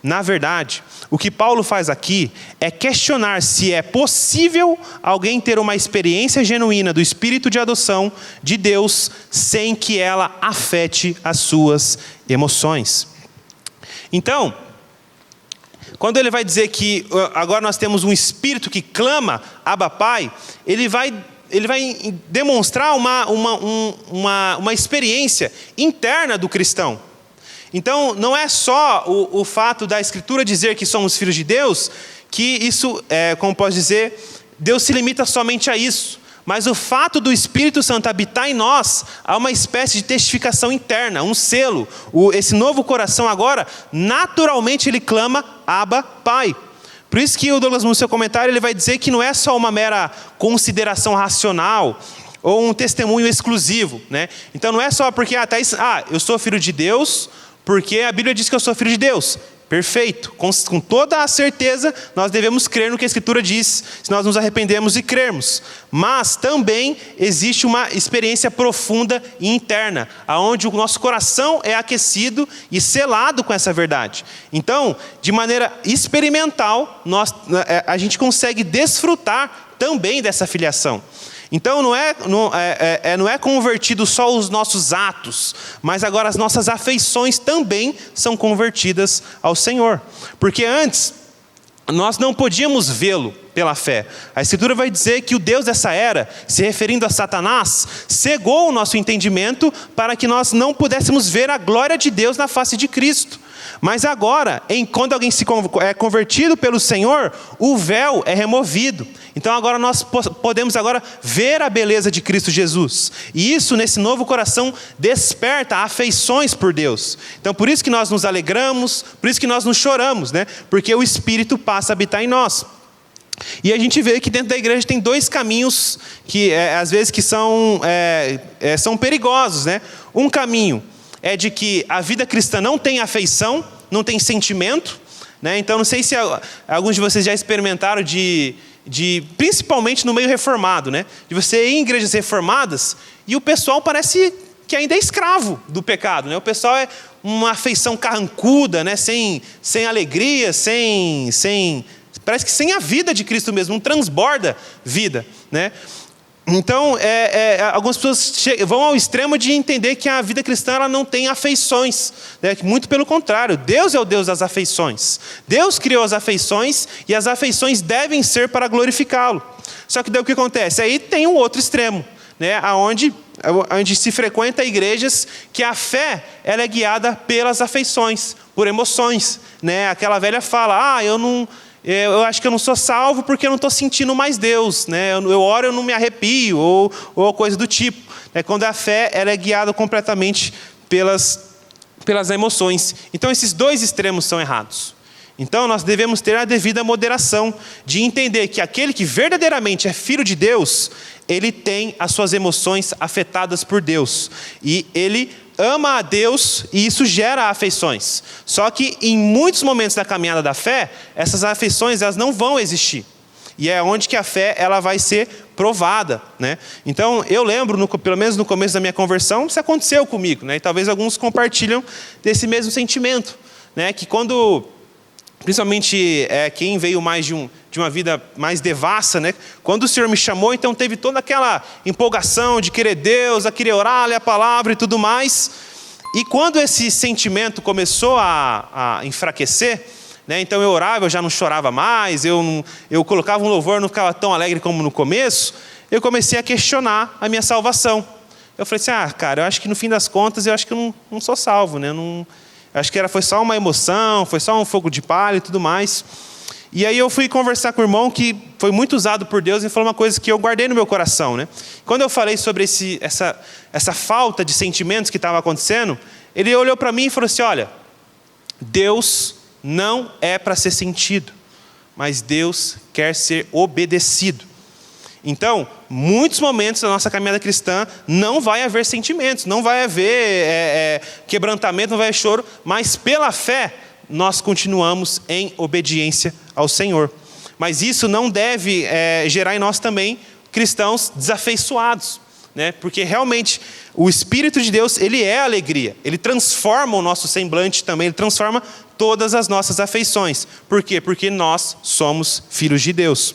Na verdade, o que Paulo faz aqui é questionar se é possível alguém ter uma experiência genuína do Espírito de adoção de Deus sem que ela afete as suas emoções. Então, quando ele vai dizer que agora nós temos um Espírito que clama, Abba Pai, ele vai demonstrar uma experiência interna do cristão. Então, não é só o fato da Escritura dizer que somos filhos de Deus, que isso, como posso dizer, Deus se limita somente a isso. Mas o fato do Espírito Santo habitar em nós, há uma espécie de testificação interna, um selo. Esse novo coração agora, naturalmente ele clama, Abba, Pai. Por isso que o Douglas, no seu comentário, ele vai dizer que não é só uma mera consideração racional, ou um testemunho exclusivo. Então não é só porque, eu sou filho de Deus, porque a Bíblia diz que eu sou filho de Deus. Perfeito. Com toda a certeza, nós devemos crer no que a Escritura diz, se nós nos arrependemos e crermos. Mas também existe uma experiência profunda e interna, onde o nosso coração é aquecido e selado com essa verdade. Então, de maneira experimental, a gente consegue desfrutar também dessa filiação. Então não é convertido só os nossos atos, mas agora as nossas afeições também são convertidas ao Senhor. Porque antes, nós não podíamos vê-lo pela fé. A Escritura vai dizer que o Deus dessa era, se referindo a Satanás, cegou o nosso entendimento para que nós não pudéssemos ver a glória de Deus na face de Cristo. Mas agora, quando alguém é convertido pelo Senhor, o véu é removido. Então agora nós podemos agora ver a beleza de Cristo Jesus. E isso, nesse novo coração, desperta afeições por Deus. Então por isso que nós nos alegramos, por isso que nós nos choramos, né? Porque o Espírito passa a habitar em nós. E a gente vê que dentro da igreja tem dois caminhos que às vezes que são perigosos, né? Um caminho é de que a vida cristã não tem afeição, não tem sentimento, né? Então não sei se alguns de vocês já experimentaram principalmente no meio reformado, né? De você ir em igrejas reformadas e o pessoal parece que ainda é escravo do pecado, né? O pessoal é uma afeição carrancuda, né? Sem alegria, parece que sem a vida de Cristo mesmo, não transborda vida, né? Então, algumas pessoas vão ao extremo de entender que a vida cristã ela não tem afeições, né? Muito pelo contrário, Deus é o Deus das afeições. Deus criou as afeições e as afeições devem ser para glorificá-lo. Só que daí o que acontece? Aí tem um outro extremo, né? Onde se frequenta igrejas que a fé ela é guiada pelas afeições, por emoções, né? Aquela velha fala, eu acho que eu não sou salvo porque eu não estou sentindo mais Deus, né? Eu oro e eu não me arrepio, ou coisa do tipo, né? Quando a fé ela é guiada completamente pelas emoções. Então esses dois extremos são errados. Então nós devemos ter a devida moderação de entender que aquele que verdadeiramente é filho de Deus, ele tem as suas emoções afetadas por Deus. E ele ama a Deus e isso gera afeições. Só que em muitos momentos da caminhada da fé, essas afeições elas não vão existir. E é onde que a fé ela vai ser provada, né? Então eu lembro, pelo menos no começo da minha conversão, isso aconteceu comigo, né? E talvez alguns compartilham desse mesmo sentimento, né? Que quando, principalmente quem veio mais de uma vida mais devassa, né? Quando o Senhor me chamou, então teve toda aquela empolgação de querer Deus, a querer orar, ler a palavra e tudo mais. E quando esse sentimento começou a enfraquecer, né? Então eu orava, eu já não chorava mais, eu colocava um louvor, não ficava tão alegre como no começo, eu comecei a questionar a minha salvação. Eu falei assim, cara, eu acho que no fim das contas, eu acho que eu não sou salvo, né? Acho que foi só uma emoção, foi só um fogo de palha e tudo mais. E aí eu fui conversar com o irmão que foi muito usado por Deus e falou uma coisa que eu guardei no meu coração, né? Quando eu falei sobre essa falta de sentimentos que estava acontecendo, ele olhou para mim e falou assim, olha, Deus não é para ser sentido, mas Deus quer ser obedecido. Então, muitos momentos da nossa caminhada cristã não vai haver sentimentos, não vai haver quebrantamento, não vai haver choro, mas pela fé nós continuamos em obediência ao Senhor. Mas isso não deve gerar em nós também cristãos desafeiçoados, né? Porque realmente o Espírito de Deus ele é alegria, ele transforma o nosso semblante também, ele transforma todas as nossas afeições. Por quê? Porque nós somos filhos de Deus.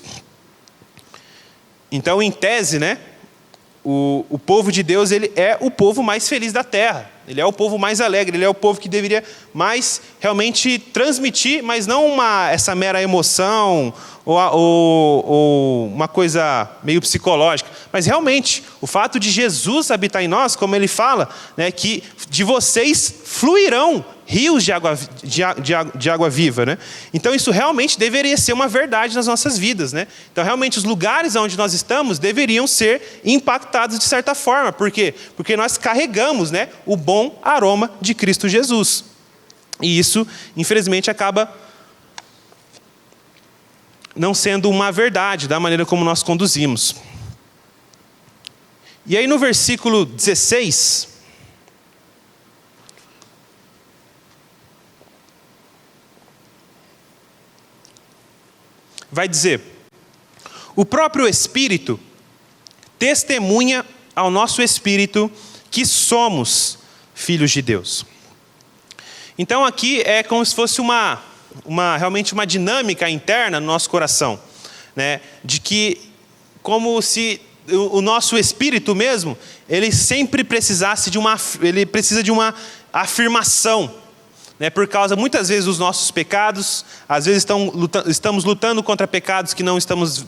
Então, em tese, né, o povo de Deus ele é o povo mais feliz da terra. Ele é o povo mais alegre, ele é o povo que deveria mais realmente transmitir, mas não essa mera emoção ou uma coisa meio psicológica. Mas realmente, o fato de Jesus habitar em nós, como ele fala, né, que de vocês fluirão rios de água viva, né? Então isso realmente deveria ser uma verdade nas nossas vidas, né? Então realmente os lugares onde nós estamos deveriam ser impactados de certa forma. Por quê? Porque nós carregamos, né, o bom aroma de Cristo Jesus. E isso, infelizmente, acaba não sendo uma verdade da maneira como nós conduzimos. E aí no versículo 16... vai dizer, o próprio Espírito testemunha ao nosso espírito que somos filhos de Deus. Então aqui é como se fosse realmente uma dinâmica interna no nosso coração, né? De que como se o nosso espírito mesmo, ele sempre precisasse ele precisa de uma afirmação, né, por causa muitas vezes dos nossos pecados. Às vezes estamos lutando contra pecados que não estamos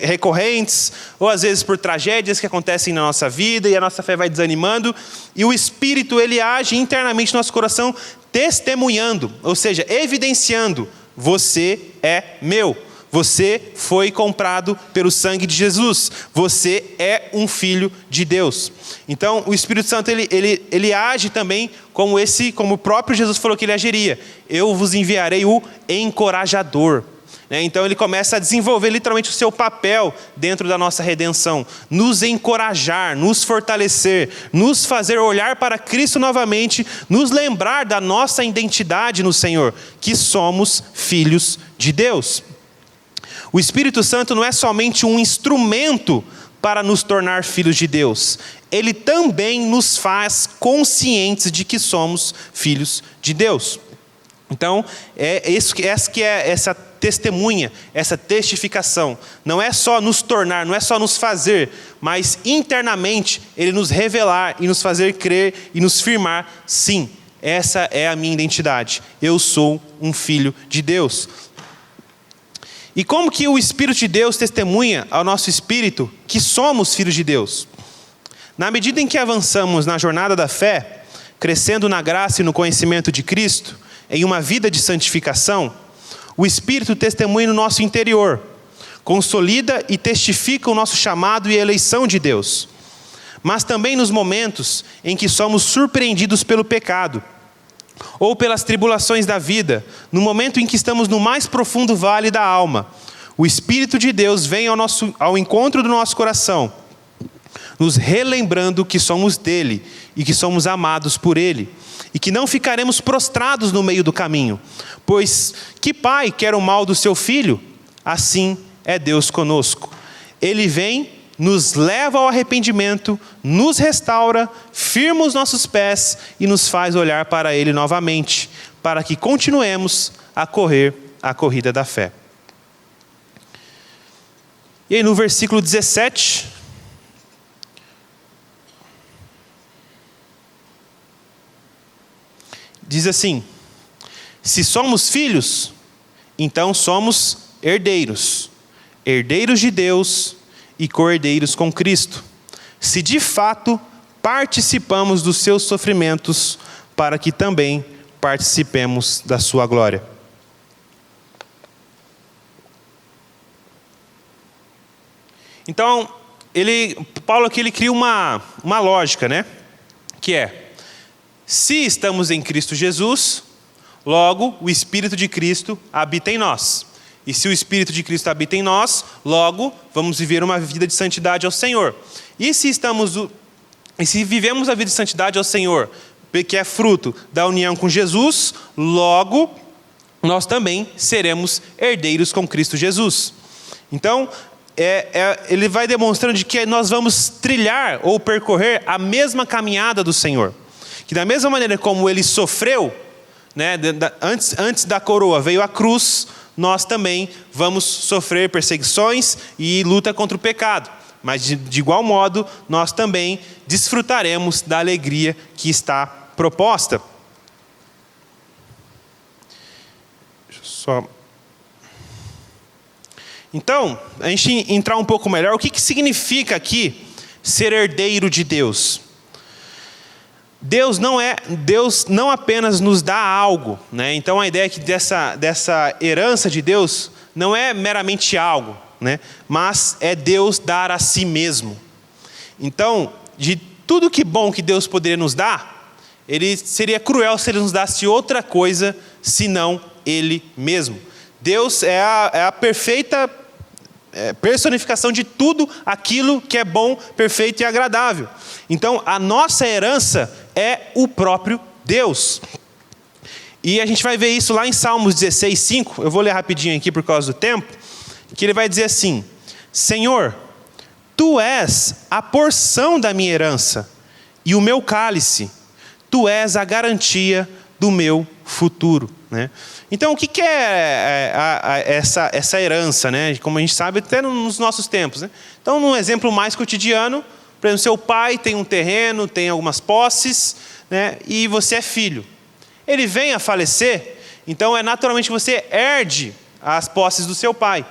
recorrentes, ou às vezes por tragédias que acontecem na nossa vida e a nossa fé vai desanimando, e o Espírito ele age internamente no nosso coração, testemunhando, ou seja, evidenciando: você é meu. Você foi comprado pelo sangue de Jesus. Você é um filho de Deus. Então, o Espírito Santo, ele age também como o próprio Jesus falou que ele agiria. Eu vos enviarei o encorajador. Então, ele começa a desenvolver literalmente o seu papel dentro da nossa redenção. Nos encorajar, nos fortalecer, nos fazer olhar para Cristo novamente, nos lembrar da nossa identidade no Senhor, que somos filhos de Deus. O Espírito Santo não é somente um instrumento para nos tornar filhos de Deus. Ele também nos faz conscientes de que somos filhos de Deus. Então, essa testemunha, essa testificação. Não é só nos tornar, não é só nos fazer, mas internamente Ele nos revelar e nos fazer crer e nos firmar: sim, essa é a minha identidade. Eu sou um filho de Deus. E como que o Espírito de Deus testemunha ao nosso espírito que somos filhos de Deus? Na medida em que avançamos na jornada da fé, crescendo na graça e no conhecimento de Cristo, em uma vida de santificação, o Espírito testemunha no nosso interior, consolida e testifica o nosso chamado e eleição de Deus. Mas também nos momentos em que somos surpreendidos pelo pecado, ou pelas tribulações da vida, no momento em que estamos no mais profundo vale da alma, o Espírito de Deus vem ao encontro do nosso coração, nos relembrando que somos dele e que somos amados por ele, e que não ficaremos prostrados no meio do caminho, pois que pai quer o mal do seu filho? Assim é Deus conosco. Ele vem, nos leva ao arrependimento, nos restaura, firma os nossos pés e nos faz olhar para Ele novamente, para que continuemos a correr a corrida da fé. E aí no versículo 17, diz assim: se somos filhos, então somos herdeiros, herdeiros de Deus e co-herdeiros com Cristo, se de fato participamos dos seus sofrimentos, para que também participemos da sua glória. Então, Paulo aqui cria uma lógica, né? Que é: se estamos em Cristo Jesus, logo o Espírito de Cristo habita em nós. E se o Espírito de Cristo habita em nós, logo vamos viver uma vida de santidade ao Senhor. E se vivemos a vida de santidade ao Senhor, que é fruto da união com Jesus, logo nós também seremos herdeiros com Cristo Jesus. Então, ele vai demonstrando de que nós vamos trilhar ou percorrer a mesma caminhada do Senhor. Que da mesma maneira como ele sofreu, né, antes da coroa veio a cruz, nós também vamos sofrer perseguições e luta contra o pecado. Mas de igual modo, nós também desfrutaremos da alegria que está proposta. Então, a gente entrar um pouco melhor, o que significa aqui ser herdeiro de Deus? Deus não apenas nos dá algo, né? Então a ideia é que dessa herança de Deus não é meramente algo, né? Mas é Deus dar a si mesmo. Então, de tudo que bom que Deus poderia nos dar, ele seria cruel se ele nos desse outra coisa senão ele mesmo. Deus é a perfeita personificação de tudo aquilo que é bom, perfeito e agradável. Então, a nossa herança é o próprio Deus. E a gente vai ver isso lá em Salmos 16:5. Eu vou ler rapidinho aqui por causa do tempo. Que ele vai dizer assim: Senhor, Tu és a porção da minha herança e o meu cálice. Tu és a garantia do meu futuro. Né? Então, o que é essa herança? Né? Como a gente sabe, até nos nossos tempos. Né? Então, num exemplo mais cotidiano, por exemplo, seu pai tem um terreno, tem algumas posses, né? E você é filho. ele vem a falecer, então é naturalmente que você herde as posses do seu pai,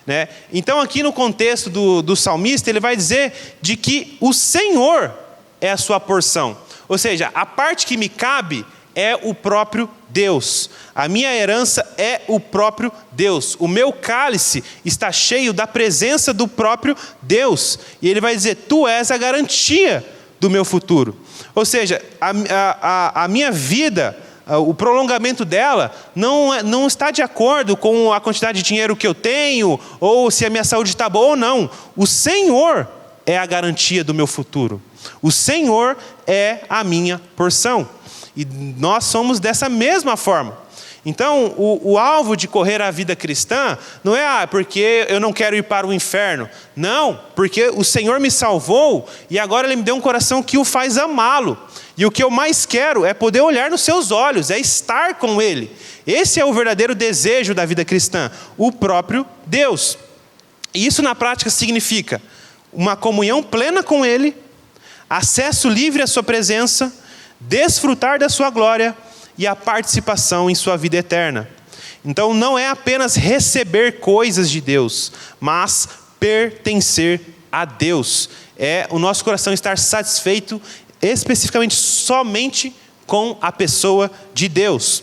né? Então aqui no contexto do salmista, ele vai dizer de que o Senhor é a sua porção. Ou seja, a parte que me cabe é o próprio Deus. A minha herança é o próprio Deus. O meu cálice está cheio da presença do próprio Deus. E ele vai dizer, tu és a garantia do meu futuro. Ou seja, a minha vida, o prolongamento dela não está de acordo com a quantidade de dinheiro que eu tenho, ou se a minha saúde está boa ou não. O Senhor é a garantia do meu futuro. O Senhor é a minha porção. E nós somos dessa mesma forma. Então, o alvo de correr a vida cristã não é porque eu não quero ir para o inferno. Não, porque o Senhor me salvou e agora Ele me deu um coração que o faz amá-lo. E o que eu mais quero é poder olhar nos seus olhos, é estar com Ele. Esse é o verdadeiro desejo da vida cristã, o próprio Deus. E isso na prática significa uma comunhão plena com Ele, acesso livre à sua presença, desfrutar da sua glória e a participação em sua vida eterna. Então não é apenas receber coisas de Deus, mas pertencer a Deus. É o nosso coração estar satisfeito especificamente somente com a pessoa de Deus.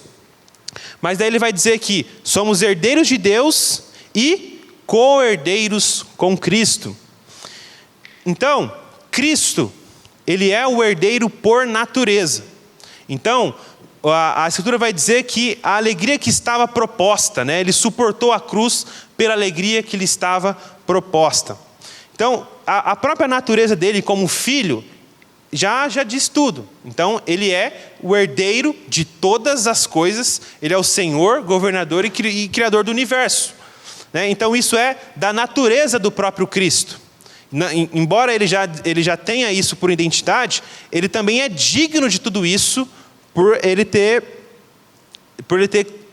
Mas daí ele vai dizer que somos herdeiros de Deus e co-herdeiros com Cristo. Então, Cristo, Ele é o herdeiro por natureza. Então, a Escritura vai dizer que a alegria que estava proposta, né? Ele suportou a cruz pela alegria que lhe estava proposta. Então, a própria natureza dele como filho já diz tudo. Então, ele é o herdeiro de todas as coisas, ele é o Senhor, governador e criador do universo, né? Então, isso é da natureza do próprio Cristo. Embora ele já tenha isso por identidade, ele também é digno de tudo isso por ele ter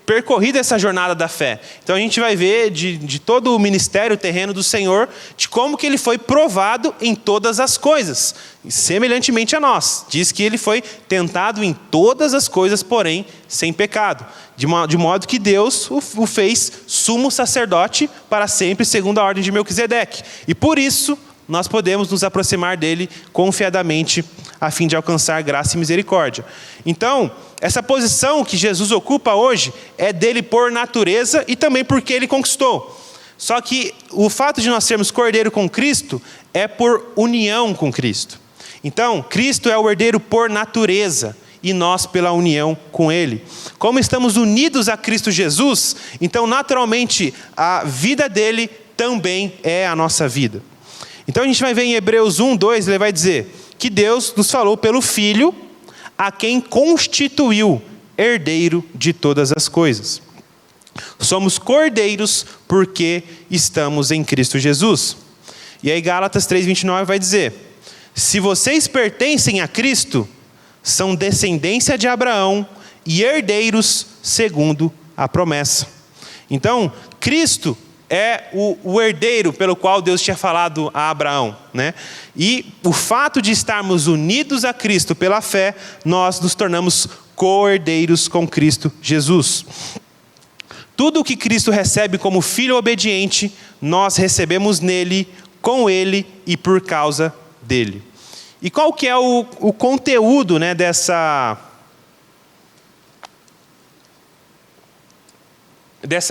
percorrido essa jornada da fé. Então a gente vai ver de todo o ministério terreno do Senhor, de como que ele foi provado em todas as coisas, semelhantemente a nós. Diz que ele foi tentado em todas as coisas, porém sem pecado. De modo que Deus o fez sumo sacerdote para sempre, segundo a ordem de Melquisedeque. E por isso nós podemos nos aproximar dele confiadamente, a fim de alcançar graça e misericórdia. Então, essa posição que Jesus ocupa hoje é dele por natureza e também porque ele conquistou. Só que o fato de nós sermos cordeiro com Cristo é por união com Cristo. Então, Cristo é o herdeiro por natureza e nós pela união com Ele. Como estamos unidos a Cristo Jesus, então naturalmente a vida dele também é a nossa vida. Então a gente vai ver em Hebreus 1:2, ele vai dizer que Deus nos falou pelo Filho, a quem constituiu herdeiro de todas as coisas. Somos cordeiros porque estamos em Cristo Jesus. E aí Gálatas 3:29 vai dizer: se vocês pertencem a Cristo, são descendência de Abraão e herdeiros segundo a promessa. Então, Cristo é o herdeiro pelo qual Deus tinha falado a Abraão, né? E o fato de estarmos unidos a Cristo pela fé, nós nos tornamos co-herdeiros com Cristo Jesus. Tudo o que Cristo recebe como filho obediente, nós recebemos nele, com ele e por causa dele. E qual que é o conteúdo, né, dessa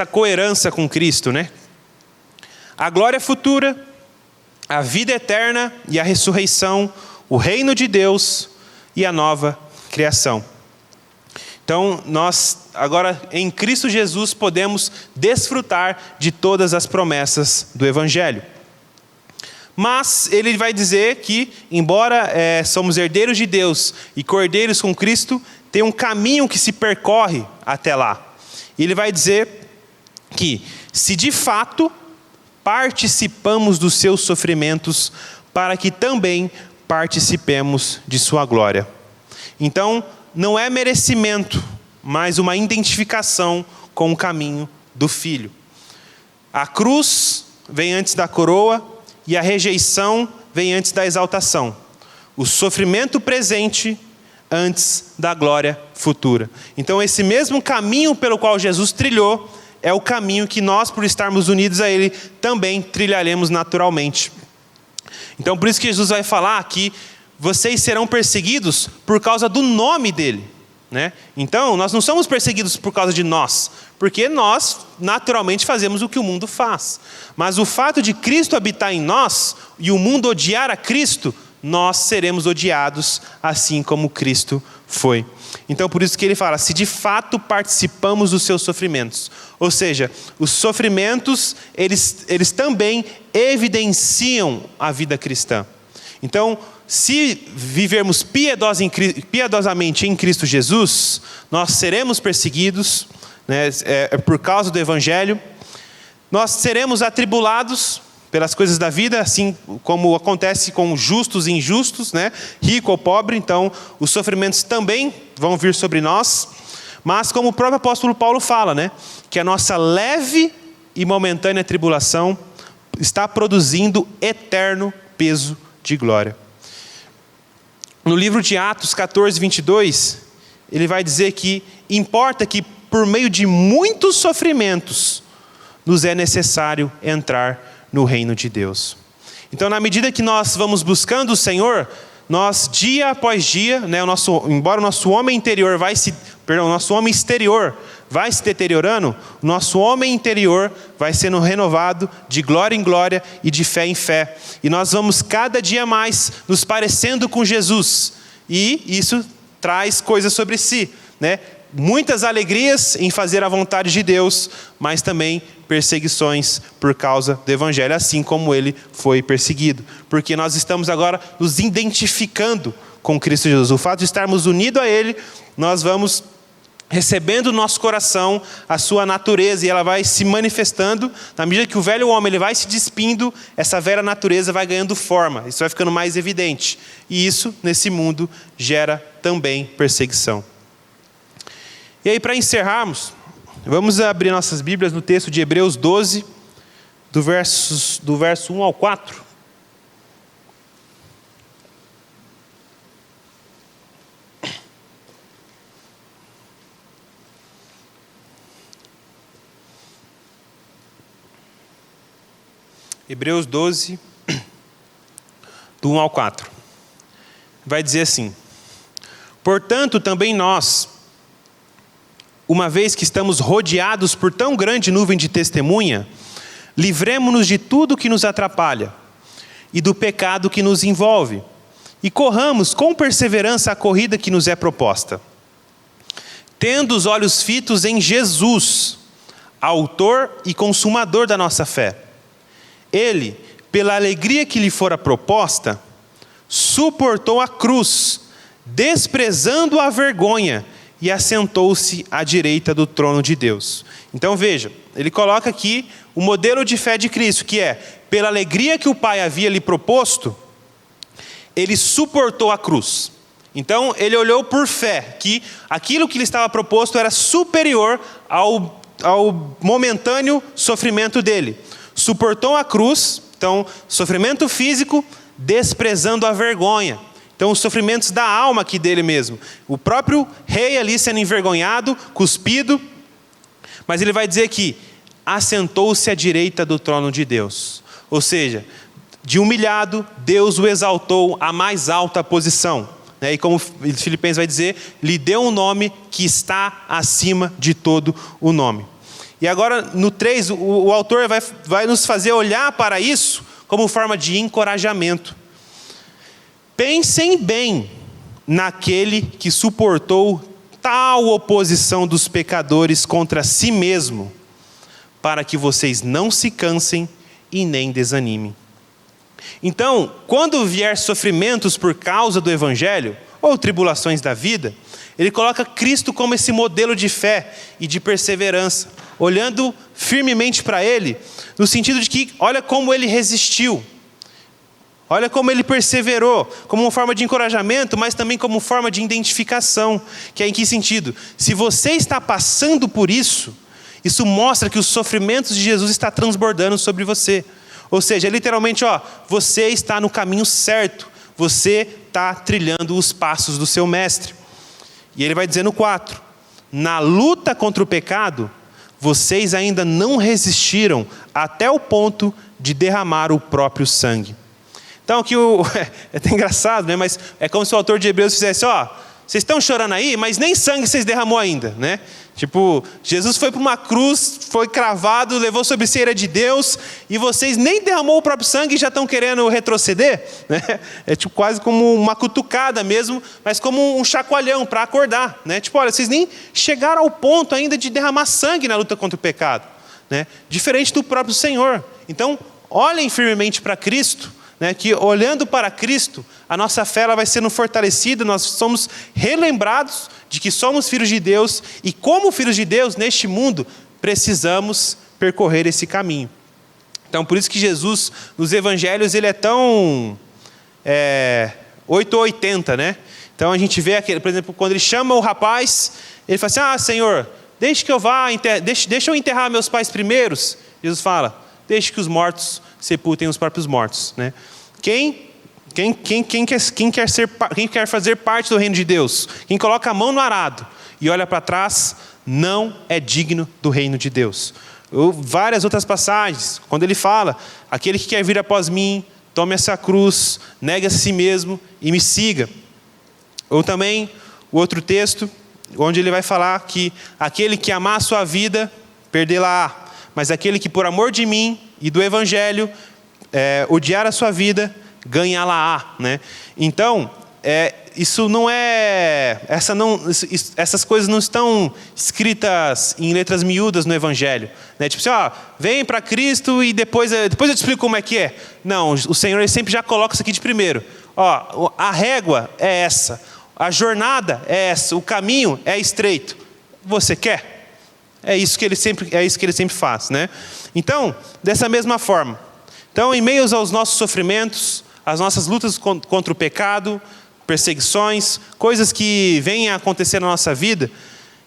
coerência com Cristo, né? A glória futura, a vida eterna e a ressurreição, o reino de Deus e a nova criação. Então, nós agora em Cristo Jesus podemos desfrutar de todas as promessas do Evangelho. Mas ele vai dizer que, embora somos herdeiros de Deus e cordeiros com Cristo, tem um caminho que se percorre até lá. E ele vai dizer que, se de fato participamos dos seus sofrimentos, para que também participemos de sua glória. Então, não é merecimento, mas uma identificação com o caminho do Filho. A cruz vem antes da coroa e a rejeição vem antes da exaltação. O sofrimento presente antes da glória futura. Então esse mesmo caminho pelo qual Jesus trilhou é o caminho que nós, por estarmos unidos a Ele, também trilharemos naturalmente. Então por isso que Jesus vai falar que vocês serão perseguidos por causa do nome dEle, né? Então nós não somos perseguidos por causa de nós, porque nós naturalmente fazemos o que o mundo faz. Mas o fato de Cristo habitar em nós e o mundo odiar a Cristo, nós seremos odiados assim como Cristo foi. Então por isso que ele fala, se de fato participamos dos seus sofrimentos. Ou seja, os sofrimentos, eles também evidenciam a vida cristã. Então, se vivermos piedosamente em Cristo Jesus, nós seremos perseguidos, né, por causa do Evangelho. Nós seremos atribulados pelas coisas da vida, assim como acontece com justos e injustos, né? Rico ou pobre. Então os sofrimentos também vão vir sobre nós, mas como o próprio apóstolo Paulo fala, né, que a nossa leve e momentânea tribulação está produzindo eterno peso de glória. No livro de Atos 14, 22, ele vai dizer que importa que por meio de muitos sofrimentos nos é necessário entrar no reino de Deus. Então, na medida que nós vamos buscando o Senhor, nós dia após dia, né, embora o nosso homem interior o nosso homem exterior vai se deteriorando, o nosso homem interior vai sendo renovado de glória em glória e de fé em fé. E nós vamos cada dia mais nos parecendo com Jesus. E isso traz coisas sobre si, né? Muitas alegrias em fazer a vontade de Deus, mas também perseguições por causa do Evangelho, assim como ele foi perseguido. Porque nós estamos agora nos identificando com Cristo Jesus. O fato de estarmos unidos a Ele, nós vamos recebendo no nosso coração a sua natureza, e ela vai se manifestando. Na medida que o velho homem ele vai se despindo, essa velha natureza vai ganhando forma, isso vai ficando mais evidente. E isso, nesse mundo, gera também perseguição. E aí, para encerrarmos, vamos abrir nossas Bíblias no texto de Hebreus 12, do verso 1 ao 4. Hebreus 12, do 1 ao 4. Vai dizer assim: portanto, também nós, uma vez que estamos rodeados por tão grande nuvem de testemunha, livremo-nos de tudo que nos atrapalha e do pecado que nos envolve, e corramos com perseverança a corrida que nos é proposta, tendo os olhos fitos em Jesus, autor e consumador da nossa fé. Ele, pela alegria que lhe fora proposta, suportou a cruz, desprezando a vergonha, e assentou-se à direita do trono de Deus. Então veja, ele coloca aqui o modelo de fé de Cristo, que é, pela alegria que o Pai havia lhe proposto, ele suportou a cruz. Então ele olhou por fé, que aquilo que lhe estava proposto era superior ao momentâneo sofrimento dele. Suportou a cruz, então sofrimento físico, desprezando a vergonha. Então os sofrimentos da alma aqui dele mesmo. O próprio rei ali sendo envergonhado, cuspido. Mas ele vai dizer que assentou-se à direita do trono de Deus. Ou seja, de humilhado, Deus o exaltou à mais alta posição. E como Filipenses vai dizer, lhe deu um nome que está acima de todo o nome. E agora no 3, o autor vai nos fazer olhar para isso como forma de encorajamento. Pensem bem naquele que suportou tal oposição dos pecadores contra si mesmo, para que vocês não se cansem e nem desanimem. Então, quando vier sofrimentos por causa do Evangelho, ou tribulações da vida, ele coloca Cristo como esse modelo de fé e de perseverança, olhando firmemente para Ele, no sentido de que, olha como Ele resistiu, olha como Ele perseverou, como uma forma de encorajamento, mas também como forma de identificação, que é em que sentido? Se você está passando por isso, isso mostra que os sofrimentos de Jesus estão transbordando sobre você. Ou seja, literalmente, você está no caminho certo, você está trilhando os passos do seu mestre. E ele vai dizer no 4, na luta contra o pecado, vocês ainda não resistiram até o ponto de derramar o próprio sangue. Então aqui é até engraçado, né? Mas é como se o autor de Hebreus fizesse, vocês estão chorando aí, mas nem sangue vocês derramou ainda, né? Tipo, Jesus foi para uma cruz, foi cravado, levou sobre si a ira de Deus, e vocês nem derramou o próprio sangue e já estão querendo retroceder, né? É tipo quase como uma cutucada mesmo, mas como um chacoalhão para acordar, né? Tipo, olha, vocês nem chegaram ao ponto ainda de derramar sangue na luta contra o pecado, né? Diferente do próprio Senhor. Então, olhem firmemente para Cristo, né, que olhando para Cristo, a nossa fé ela vai sendo fortalecida, nós somos relembrados de que somos filhos de Deus, e como filhos de Deus, neste mundo, precisamos percorrer esse caminho. Então, por isso que Jesus, nos evangelhos, ele é tão 8 ou 80, né? Então, a gente vê, por exemplo, quando ele chama o rapaz, ele fala assim, Senhor, deixa que eu vá, deixa eu enterrar meus pais primeiros. Jesus fala, deixe que os mortos sepultem os próprios mortos, né? Quem quer fazer parte do reino de Deus, quem coloca a mão no arado e olha para trás, não é digno do reino de Deus. Várias outras passagens, quando ele fala, aquele que quer vir após mim, tome essa cruz, negue a si mesmo e me siga. Ou também, o outro texto, onde ele vai falar que aquele que amar a sua vida, perdê-la-á. Mas aquele que por amor de mim e do evangelho odiar a sua vida, ganhá-la-á, né? Então, isso não é... essas coisas não estão escritas em letras miúdas no evangelho, né? Tipo assim, vem para Cristo e depois eu te explico como é que é. Não, o Senhor ele sempre já coloca isso aqui de primeiro. A régua é essa, a jornada é essa, o caminho é estreito. Você quer? É isso que ele sempre faz, né? Então, dessa mesma forma. Então, em meio aos nossos sofrimentos, as nossas lutas contra o pecado, perseguições, coisas que vêm a acontecer na nossa vida,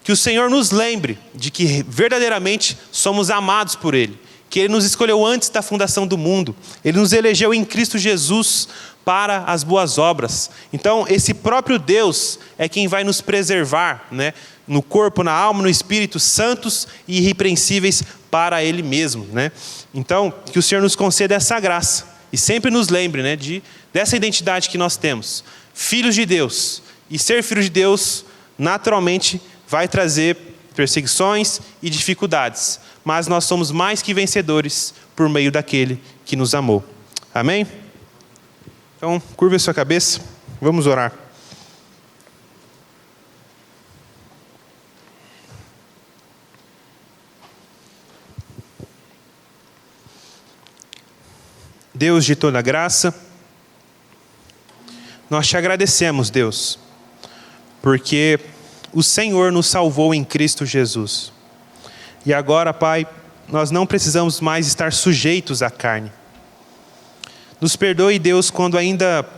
que o Senhor nos lembre de que verdadeiramente somos amados por Ele, que Ele nos escolheu antes da fundação do mundo, Ele nos elegeu em Cristo Jesus para as boas obras. Então, esse próprio Deus é quem vai nos preservar, né? No corpo, na alma, no espírito, santos e irrepreensíveis para Ele mesmo, né? Então, que o Senhor nos conceda essa graça e sempre nos lembre, né, dessa identidade que nós temos, filhos de Deus. E ser filho de Deus, naturalmente, vai trazer perseguições e dificuldades, mas nós somos mais que vencedores por meio daquele que nos amou. Amém? Então, curva a sua cabeça, vamos orar. Deus de toda graça, nós te agradecemos, Deus, porque o Senhor nos salvou em Cristo Jesus. E agora, Pai, nós não precisamos mais estar sujeitos à carne. Nos perdoe, Deus, quando ainda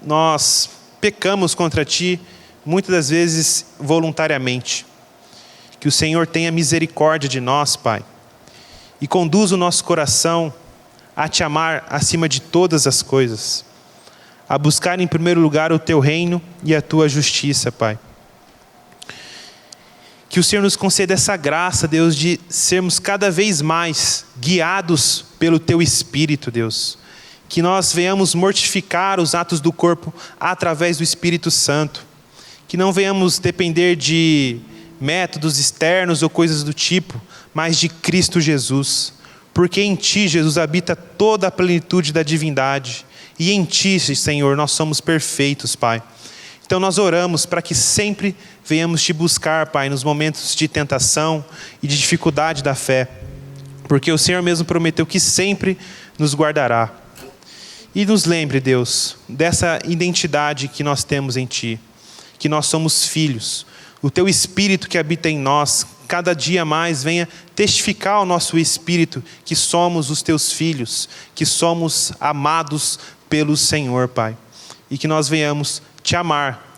nós pecamos contra Ti, muitas das vezes voluntariamente. Que o Senhor tenha misericórdia de nós, Pai, e conduza o nosso coração a Te amar acima de todas as coisas, a buscar em primeiro lugar o Teu reino e a Tua justiça, Pai. Que o Senhor nos conceda essa graça, Deus, de sermos cada vez mais guiados pelo Teu Espírito, Deus. Que nós venhamos mortificar os atos do corpo através do Espírito Santo. Que não venhamos depender de métodos externos ou coisas do tipo, mas de Cristo Jesus. Porque em Ti, Jesus, habita toda a plenitude da divindade. E em Ti, Senhor, nós somos perfeitos, Pai. Então nós oramos para que sempre venhamos Te buscar, Pai, nos momentos de tentação e de dificuldade da fé. Porque o Senhor mesmo prometeu que sempre nos guardará. E nos lembre, Deus, dessa identidade que nós temos em Ti. Que nós somos filhos. O Teu Espírito que habita em nós, cada dia mais venha testificar ao nosso espírito que somos os Teus filhos, que somos amados pelo Senhor, Pai. E que nós venhamos Te amar,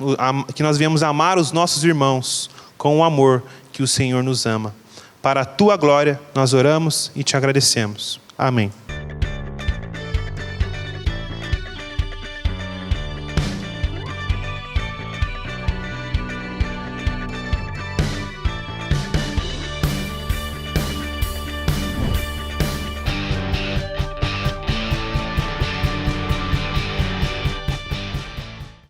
que nós venhamos amar os nossos irmãos com o amor que o Senhor nos ama. Para a Tua glória nós oramos e Te agradecemos. Amém.